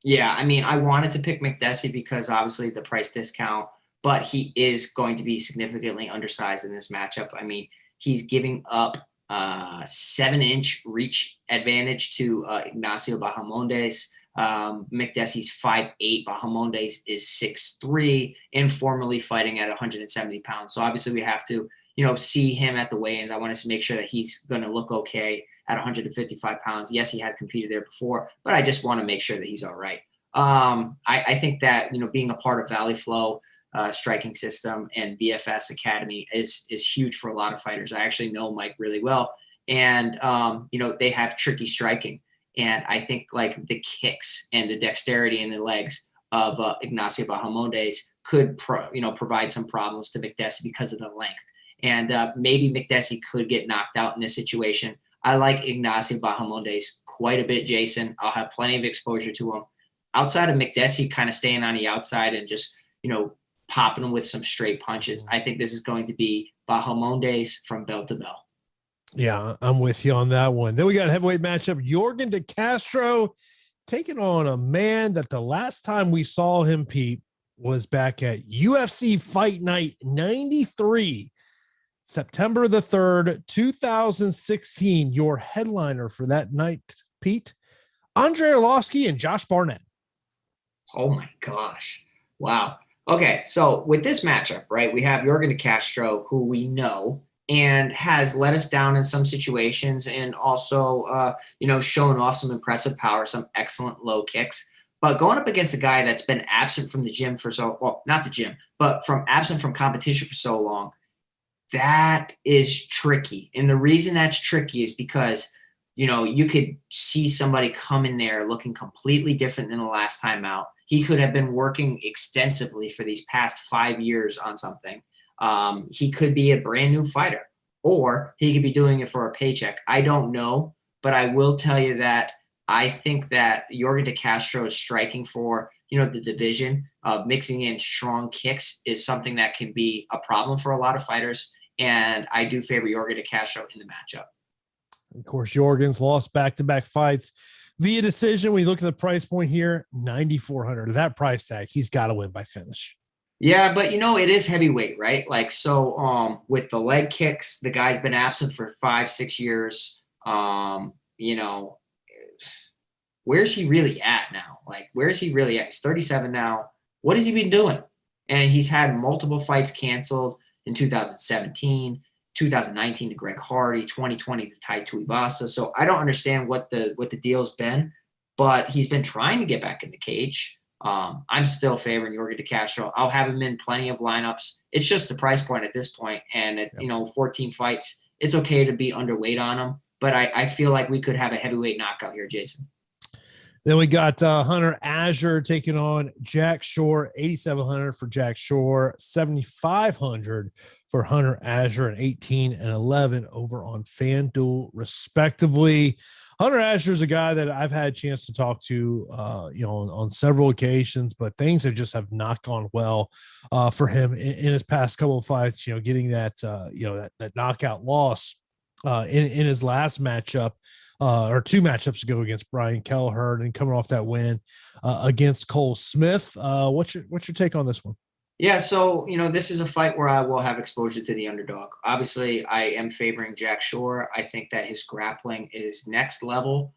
S2: Yeah, I mean, I wanted to pick McDassie because obviously the price discount, but he is going to be significantly undersized in this matchup. I mean, he's giving up 7-inch reach advantage to Ignacio Bahamondes. McDassie's 5'8", Bahamondes is 6'3", informally fighting at 170 pounds. So obviously we have to, see him at the weigh-ins. I want to make sure that he's going to look okay at 155 pounds. Yes, he has competed there before, but I just want to make sure that he's all right. I think that, being a part of Valley Flow striking system and BFS Academy is huge for a lot of fighters. I actually know Mike really well. And, they have tricky striking. And I think like the kicks and the dexterity in the legs of Ignacio Bahamondes could provide some problems to McDassie because of the length. And maybe McDassie could get knocked out in this situation. I like Ignacio Bahamondes quite a bit, Jason. I'll have plenty of exposure to him. Outside of McDassie kind of staying on the outside and just, popping him with some straight punches, I think this is going to be Bahamondes from bell to bell.
S1: Yeah, I'm with you on that one. Then we got a heavyweight matchup. Jorgen De Castro taking on a man that the last time we saw him, Pete, was back at UFC Fight Night 93, September the 3rd, 2016. Your headliner for that night, Pete, Andre Arlovsky and Josh Barnett.
S2: Oh my gosh. Wow. Okay. So with this matchup, right, we have Jorgen De Castro, who we know and has let us down in some situations, and also, shown off some impressive power, some excellent low kicks. But going up against a guy that's been absent from the gym not the gym, but absent from competition for so long, that is tricky. And the reason that's tricky is because, you could see somebody come in there looking completely different than the last time out. He could have been working extensively for these past 5 years on something. He could be a brand new fighter, or he could be doing it for a paycheck. I don't know, but I will tell you that I think that Jorgen De Castro is striking for, the division of mixing in strong kicks is something that can be a problem for a lot of fighters. And I do favor Jorgen De Castro in the matchup.
S1: Of course, Jorgen's lost back-to-back fights via decision. We look at the price point here, 9,400. That price tag, he's got to win by finish.
S2: Yeah, but it is heavyweight, right? With the leg kicks, the guy's been absent for 5-6 years. Where's he really at now? Where's he really at? He's 37 now. What has he been doing? And he's had multiple fights canceled in 2017, 2019 to Greg Hardy, 2020 to Tai Tuivasa. So I don't understand what the deal's been, but he's been trying to get back in the cage. I'm still favoring Jorgen De Castro. I'll have him in plenty of lineups. It's just the price point at this point. And at 14 fights, it's okay to be underweight on him. But I feel like we could have a heavyweight knockout here, Jason.
S1: Then we got Hunter Azure taking on Jack Shore, 8,700 for Jack Shore, 7,500 for Hunter Azure, and 18 and 11 over on FanDuel, respectively. Hunter Azure is a guy that I've had a chance to talk to, on several occasions, but things have not gone well for him in his past couple of fights. Getting that that knockout loss in his last matchup. Or 2 matchups ago against Brian Kelleher, and coming off that win against Cole Smith. What's your take on this one?
S2: Yeah, so, this is a fight where I will have exposure to the underdog. Obviously, I am favoring Jack Shore. I think that his grappling is next level.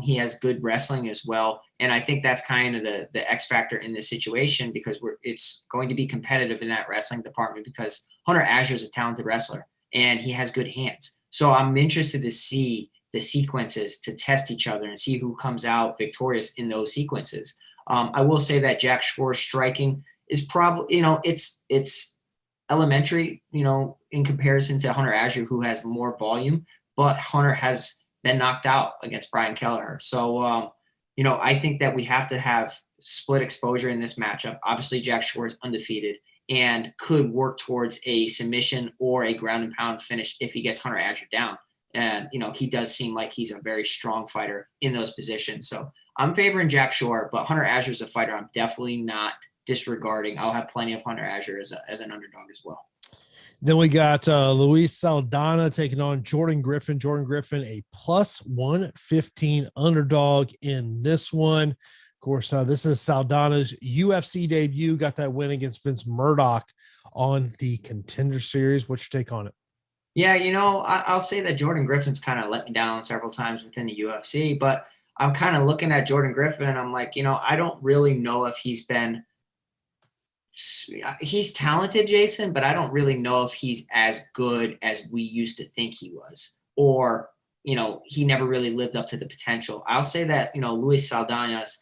S2: He has good wrestling as well. And I think that's kind of the X factor in this situation, because it's going to be competitive in that wrestling department, because Hunter Azure is a talented wrestler and he has good hands. So I'm interested to see the sequences to test each other and see who comes out victorious in those sequences. I will say that Jack Shore's striking is probably, it's elementary, in comparison to Hunter Azure, who has more volume, but Hunter has been knocked out against Brian Kelleher. So, I think that we have to have split exposure in this matchup. Obviously, Jack Shore is undefeated and could work towards a submission or a ground and pound finish if he gets Hunter Azure down. And, he does seem like he's a very strong fighter in those positions. So I'm favoring Jack Shore, but Hunter Azure is a fighter I'm definitely not disregarding. I'll have plenty of Hunter Azure as an underdog as well.
S1: Then we got Luis Saldana taking on Jordan Griffin. Jordan Griffin, a plus 115 underdog in this one. Of course, this is Saldana's UFC debut. Got that win against Vince Murdoch on the Contender Series. What's your take on it?
S2: Yeah, I'll say that Jordan Griffin's kind of let me down several times within the UFC, but I'm kind of looking at Jordan Griffin and I'm like, I don't really know if he's talented, Jason, but I don't really know if he's as good as we used to think he was, or, he never really lived up to the potential. I'll say that, Luis Saldana's,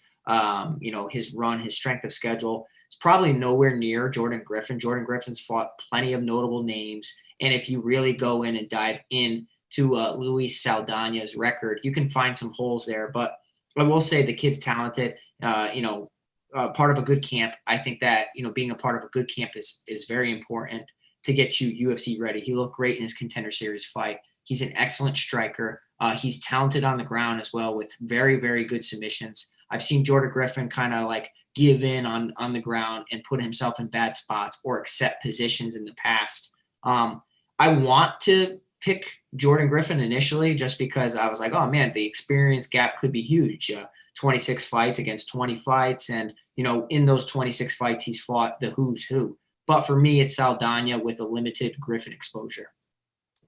S2: his run, his strength of schedule is probably nowhere near Jordan Griffin. Jordan Griffin's fought plenty of notable names. And if you really go in and dive in to Luis Saldana's record, you can find some holes there. But I will say the kid's talented, part of a good camp. I think that, being a part of a good camp is very important to get you UFC ready. He looked great in his Contender Series fight. He's an excellent striker. He's talented on the ground as well, with very, very good submissions. I've seen Jordan Griffin kind of give in on the ground and put himself in bad spots or accept positions in the past. I want to pick Jordan Griffin initially just because I was like, oh man, the experience gap could be huge. 26 fights against 20 fights. And, in those 26 fights, he's fought the who's who. But for me, it's Saldana with a limited Griffin exposure.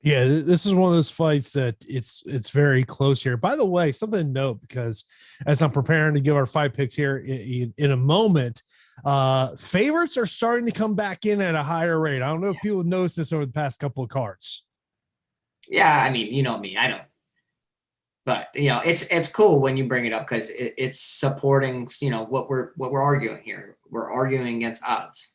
S1: Yeah, this is one of those fights that it's very close here. By the way, something to note, because as I'm preparing to give our fight picks here in a moment, favorites are starting to come back in at a higher rate. I don't know if people have noticed this over the past couple of cards.
S2: Yeah, I mean, you know me, I don't. But it's cool when you bring it up because it's supporting what we're arguing here. We're arguing against odds.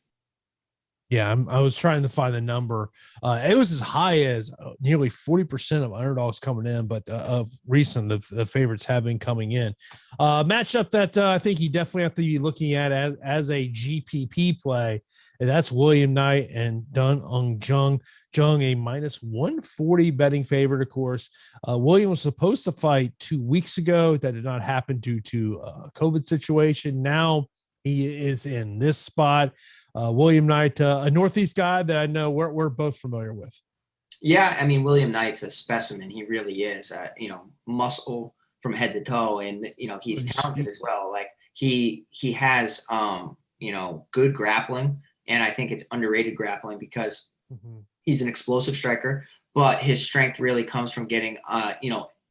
S1: Yeah, I was trying to find the number. It was as high as nearly 40% of underdogs coming in, but of recent, the favorites have been coming in. Matchup that I think you definitely have to be looking at as a GPP play, and that's William Knight and Dun Jung. Jung, a minus 140 betting favorite, of course. William was supposed to fight 2 weeks ago. That did not happen due to a COVID situation. Now he is in this spot. William Knight, a Northeast guy that I know we're both familiar with.
S2: Yeah, I mean, William Knight's a specimen. He really is. Muscle from head to toe, and he's talented as well. Like he has good grappling, and I think it's underrated grappling because he's an explosive striker, but his strength really comes from getting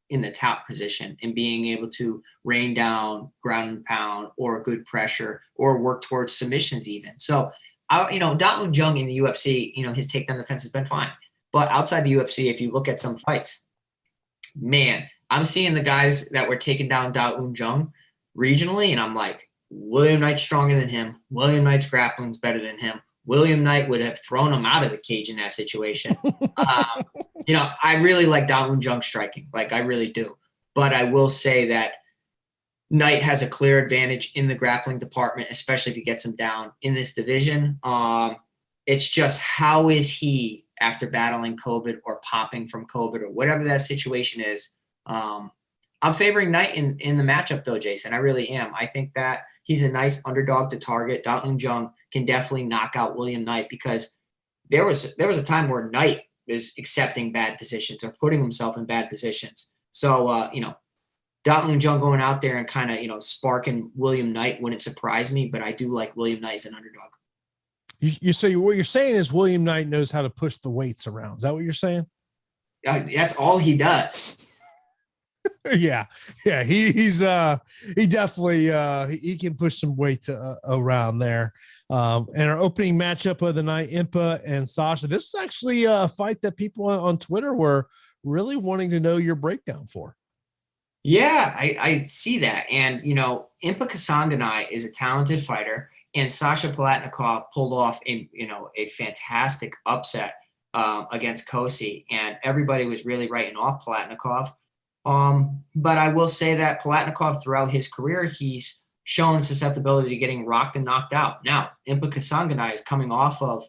S2: in the top position and being able to rain down ground and pound or good pressure or work towards submissions even. So, Dalton Jung in the UFC, his takedown defense has been fine. But outside the UFC, if you look at some fights, man, I'm seeing the guys that were taking down Dalton Jung regionally, and I'm like, William Knight's stronger than him. William Knight's grappling's better than him. William Knight would have thrown him out of the cage in that situation. I really like Dalton Jung striking. Like, I really do. But I will say that Knight has a clear advantage in the grappling department, especially if he gets him down in this division. It's just how is he after battling COVID or popping from COVID or whatever that situation is. I'm favoring Knight in the matchup, though, Jason. I really am. I think that he's a nice underdog to target. Dalton Jung can definitely knock out William Knight because there was a time where Knight was accepting bad positions or putting himself in bad positions. So, Dalton Jung going out there and kind of, sparking William Knight wouldn't surprise me, but I do like William Knight as an underdog.
S1: You say what you're saying is William Knight knows how to push the weights around. Is that what you're saying?
S2: That's all he does.
S1: Yeah. He definitely he can push some weight around there. And our opening matchup of the night, Mma and Sasha. This was actually a fight that people on Twitter were really wanting to know your breakdown for.
S2: Yeah, I see that. And Mma Kasanganay is a talented fighter, and Sasha Palatnikov pulled off a fantastic upset against Kosi, and everybody was really writing off Palatnikov. But I will say that Palatnikov throughout his career, he's shown susceptibility to getting rocked and knocked out. Now, Mma Kasanganay is coming off of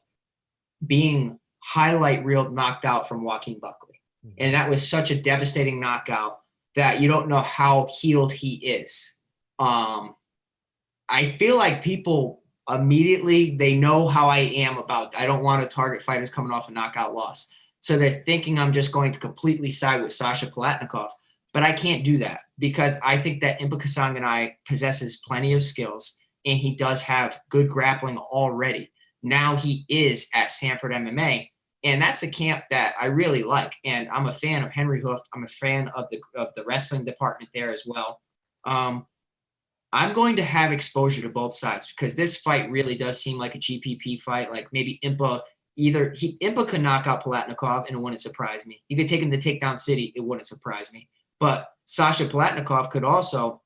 S2: being highlight reel knocked out from Joaquin Buckley. And that was such a devastating knockout that you don't know how healed he is. I feel like people immediately, they know how I am about, I don't want to target fighters coming off a knockout loss. So they're thinking I'm just going to completely side with Sasha Palatnikov. But I can't do that because I think that Mma Kasanganay possesses plenty of skills and he does have good grappling already. Now he is at Sanford MMA, and that's a camp that I really like. And I'm a fan of Henry Hooft. I'm a fan of the wrestling department there as well. I'm going to have exposure to both sides because this fight really does seem like a GPP fight. Like maybe Mma could knock out Palatnikov and it wouldn't surprise me. You could take him to Takedown City, it wouldn't surprise me. But Sasha Palatnikov could also,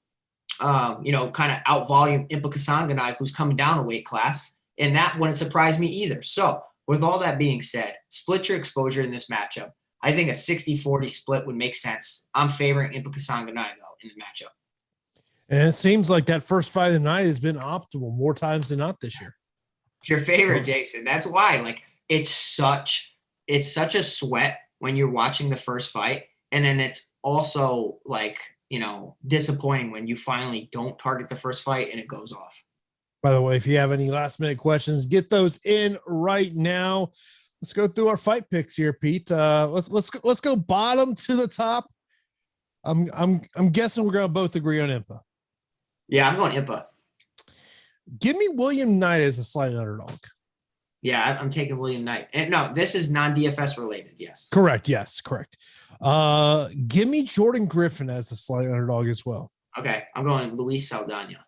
S2: kind of out-volume Mma Kasanganay, who's coming down a weight class, and that wouldn't surprise me either. So, with all that being said, split your exposure in this matchup. I think a 60-40 split would make sense. I'm favoring Mma Kasanganay, though, in the matchup.
S1: And it seems like that first fight of the night has been optimal more times than not this year.
S2: It's your favorite, Jason. That's why. Like, it's such a sweat when you're watching the first fight, and then it's also like, disappointing when you finally don't target the first fight and it goes off.
S1: By the way, if you have any last minute questions, get those in right now. Let's go through our fight picks here, Pete. Let's go bottom to the top. I'm guessing we're going to both agree on Mma.
S2: Yeah, I'm going Mma.
S1: Give me William Knight as a slight underdog.
S2: Yeah, I'm taking William Knight. And no, this is non-DFS related. Yes.
S1: Correct. Yes, correct. Give me Jordan Griffin as a slight underdog as well.
S2: Okay, I'm going Luis Saldana.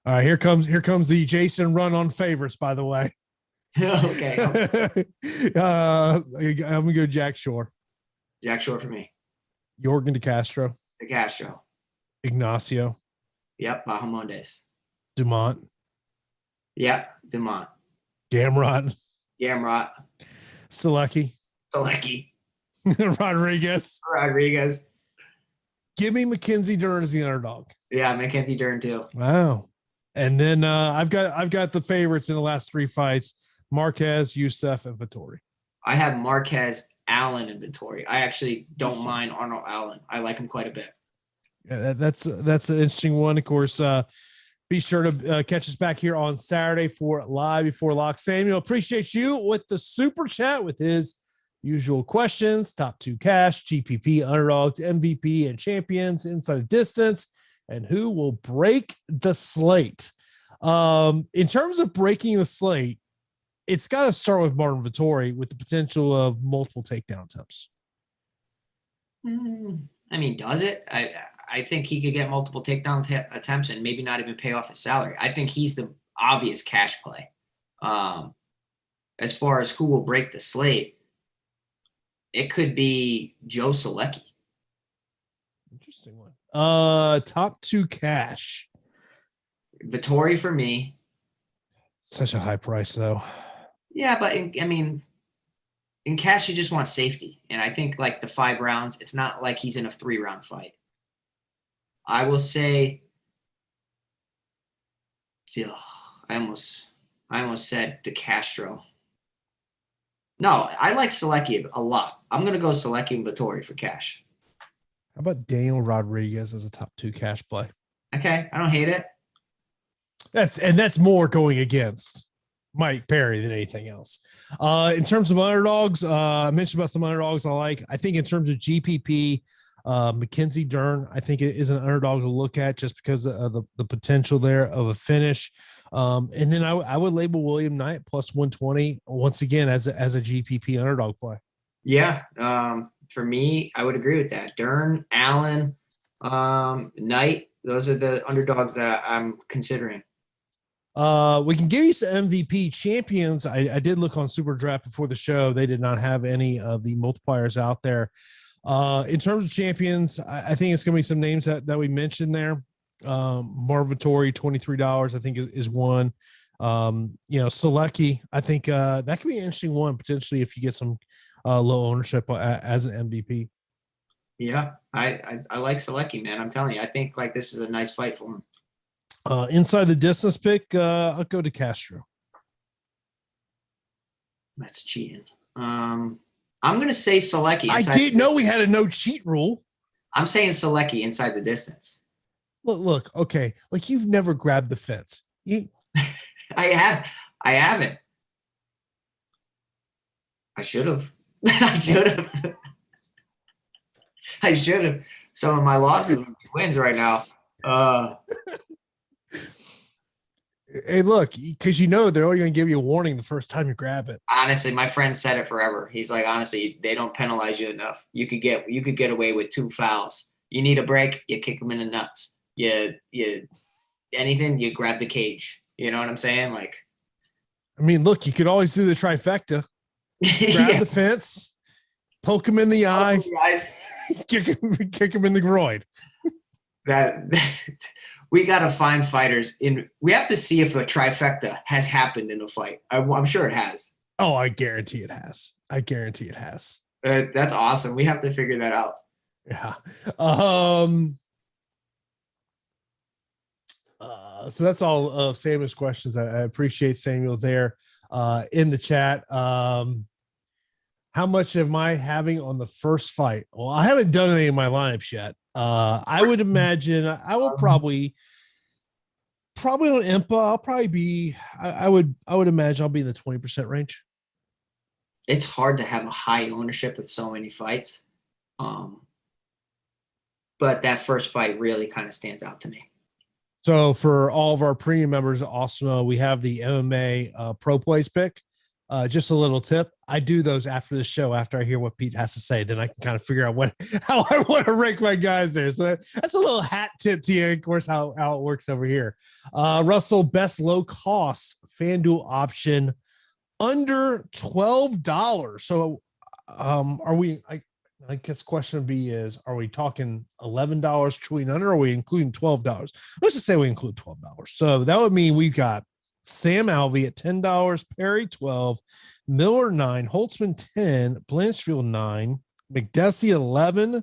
S1: All right, here comes the Jason run on favorites, by the way.
S2: Okay.
S1: I'm gonna go Jack Shore.
S2: Jack Shore for me.
S1: Jorgen De Castro.
S2: De Castro.
S1: Ignacio.
S2: Yep. Bahamondes.
S1: Dumont.
S2: Yep. Dumont.
S1: Gamrot.
S2: Gamrot.
S1: Salecki.
S2: Salecki.
S1: Rodriguez.
S2: Rodriguez.
S1: Give me Mackenzie Dern as the underdog.
S2: Yeah, Mackenzie Dern too.
S1: Wow. And then I've got the favorites in the last 3 fights: Marquez, Youssef, and Vettori.
S2: I have Marquez, Allen, and Vettori. I actually don't mind Arnold Allen. I like him quite a bit.
S1: Yeah, that's an interesting one. Of course, be sure to catch us back here on Saturday for Live Before Lock. Samuel, appreciate you with the super chat with his usual questions: top 2 cash, GPP, underdogs, MVP, and champions, inside the distance, and who will break the slate. In terms of breaking the slate, it's got to start with Marvin Vettori with the potential of multiple takedown attempts.
S2: I mean, does it? I think he could get multiple takedown attempts and maybe not even pay off his salary. I think he's the obvious cash play. As far as who will break the slate, it could be Joe Salecki.
S1: Interesting one. Top 2 cash.
S2: Vettori for me.
S1: Such a high price, though.
S2: Yeah, but in cash, you just want safety. And I think like the 5 rounds, it's not like he's in a 3-round fight. I will say, I almost said De Castro. No, I like Salecki a lot. I'm going to go Salecki and Vettori for cash.
S1: How about Daniel Rodriguez as a top 2 cash play?
S2: Okay, I don't hate it.
S1: That's more going against Mike Perry than anything else. In terms of underdogs, I mentioned about some underdogs I like. I think in terms of GPP, Mackenzie Dern, I think it is an underdog to look at just because of the potential there of a finish. And then I would label William Knight plus 120 once again as a GPP underdog play. Yeah.
S2: For me, I would agree with that. Dern, Allen, Knight, those are the underdogs that I'm considering.
S1: We can give you some MVP champions. I did look on Super Draft before the show. They did not have any of the multipliers out there. In terms of champions, I think it's going to be some names that we mentioned there. Marvin Vettori, $23, I think is one. Salecki, I think that could be an interesting one potentially if you get some low ownership as an MVP.
S2: Yeah, I like Salecki, man. I'm telling you, I think like this is a nice fight for him.
S1: Inside the distance pick, I'll go to Castro.
S2: That's cheating. I'm going to say Salecki.
S1: I didn't know we had a no cheat rule.
S2: I'm saying Salecki inside the distance.
S1: Look, okay. Like you've never grabbed the fence.
S2: I haven't. I should have. I should have. Some of my losses would be wins right now.
S1: Hey, look, because they're only going to give you a warning the first time you grab it.
S2: Honestly, my friend said it forever. He's like, honestly, they don't penalize you enough. You could get away with 2 fouls. You need a break, you kick them in the nuts. You anything, you grab the cage. You know what I'm saying? Like,
S1: I mean, look, you could always do the trifecta. Grab the fence, poke him in the eye, kick him in the groin.
S2: That we got to find fighters we have to see if a trifecta has happened in a fight. I'm sure it has.
S1: Oh, I guarantee it has.
S2: That's awesome. We have to figure that out.
S1: Yeah. So that's all of Samuel's questions. I appreciate Samuel there in the chat. How much am I having on the first fight? Well, I haven't done any of my lineups yet. I would imagine I will probably on Impa. I'll probably be. I would imagine I'll be in the 20% range.
S2: It's hard to have a high ownership with so many fights, but that first fight really kind of stands out to me.
S1: So for all of our premium members at Awesemo, we have the MMA Pro Plays pick. Just a little tip. I do those after the show, after I hear what Pete has to say. Then I can kind of figure out how I want to rank my guys there. So that's a little hat tip to you, of course, how it works over here. Russell, best low cost FanDuel option under $12. So are we I guess question would be is, are we talking $11 chewing under, or are we including $12? Let's just say we include $12. So that would mean we've got Sam Alvey at $10, Perry 12, Miller 9, Holtzman 10, Blanchfield 9, McDessie 11,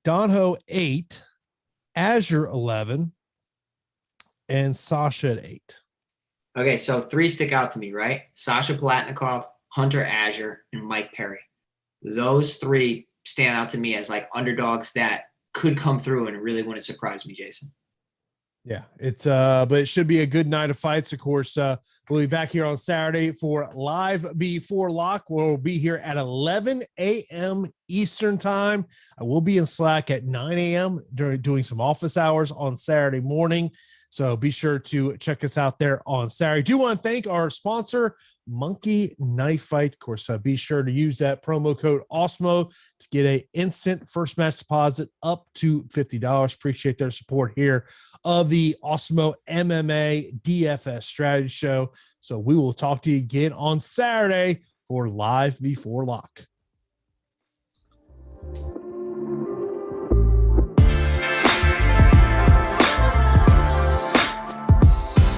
S1: Donho 8, Azure 11, and Sasha at 8.
S2: Okay, so 3 stick out to me, right? Sasha Palatnikov, Hunter Azure, and Mike Perry. Those 3 stand out to me as like underdogs that could come through and really wouldn't surprise me, Jason.
S1: Yeah, it's but it should be a good night of fights. Of course, we'll be back here on Saturday for Live Before Lock. We'll be here at 11 a.m. Eastern time. I will be in Slack at 9 a.m. doing some office hours on Saturday morning. So be sure to check us out there on Saturday. Do want to thank our sponsor, Monkey Knife Fight. Of course, be sure to use that promo code Awesemo to get an instant first match deposit up to $50. Appreciate their support here of the Awesemo MMA DFS strategy show. So we will talk to you again on Saturday for Live Before Lock.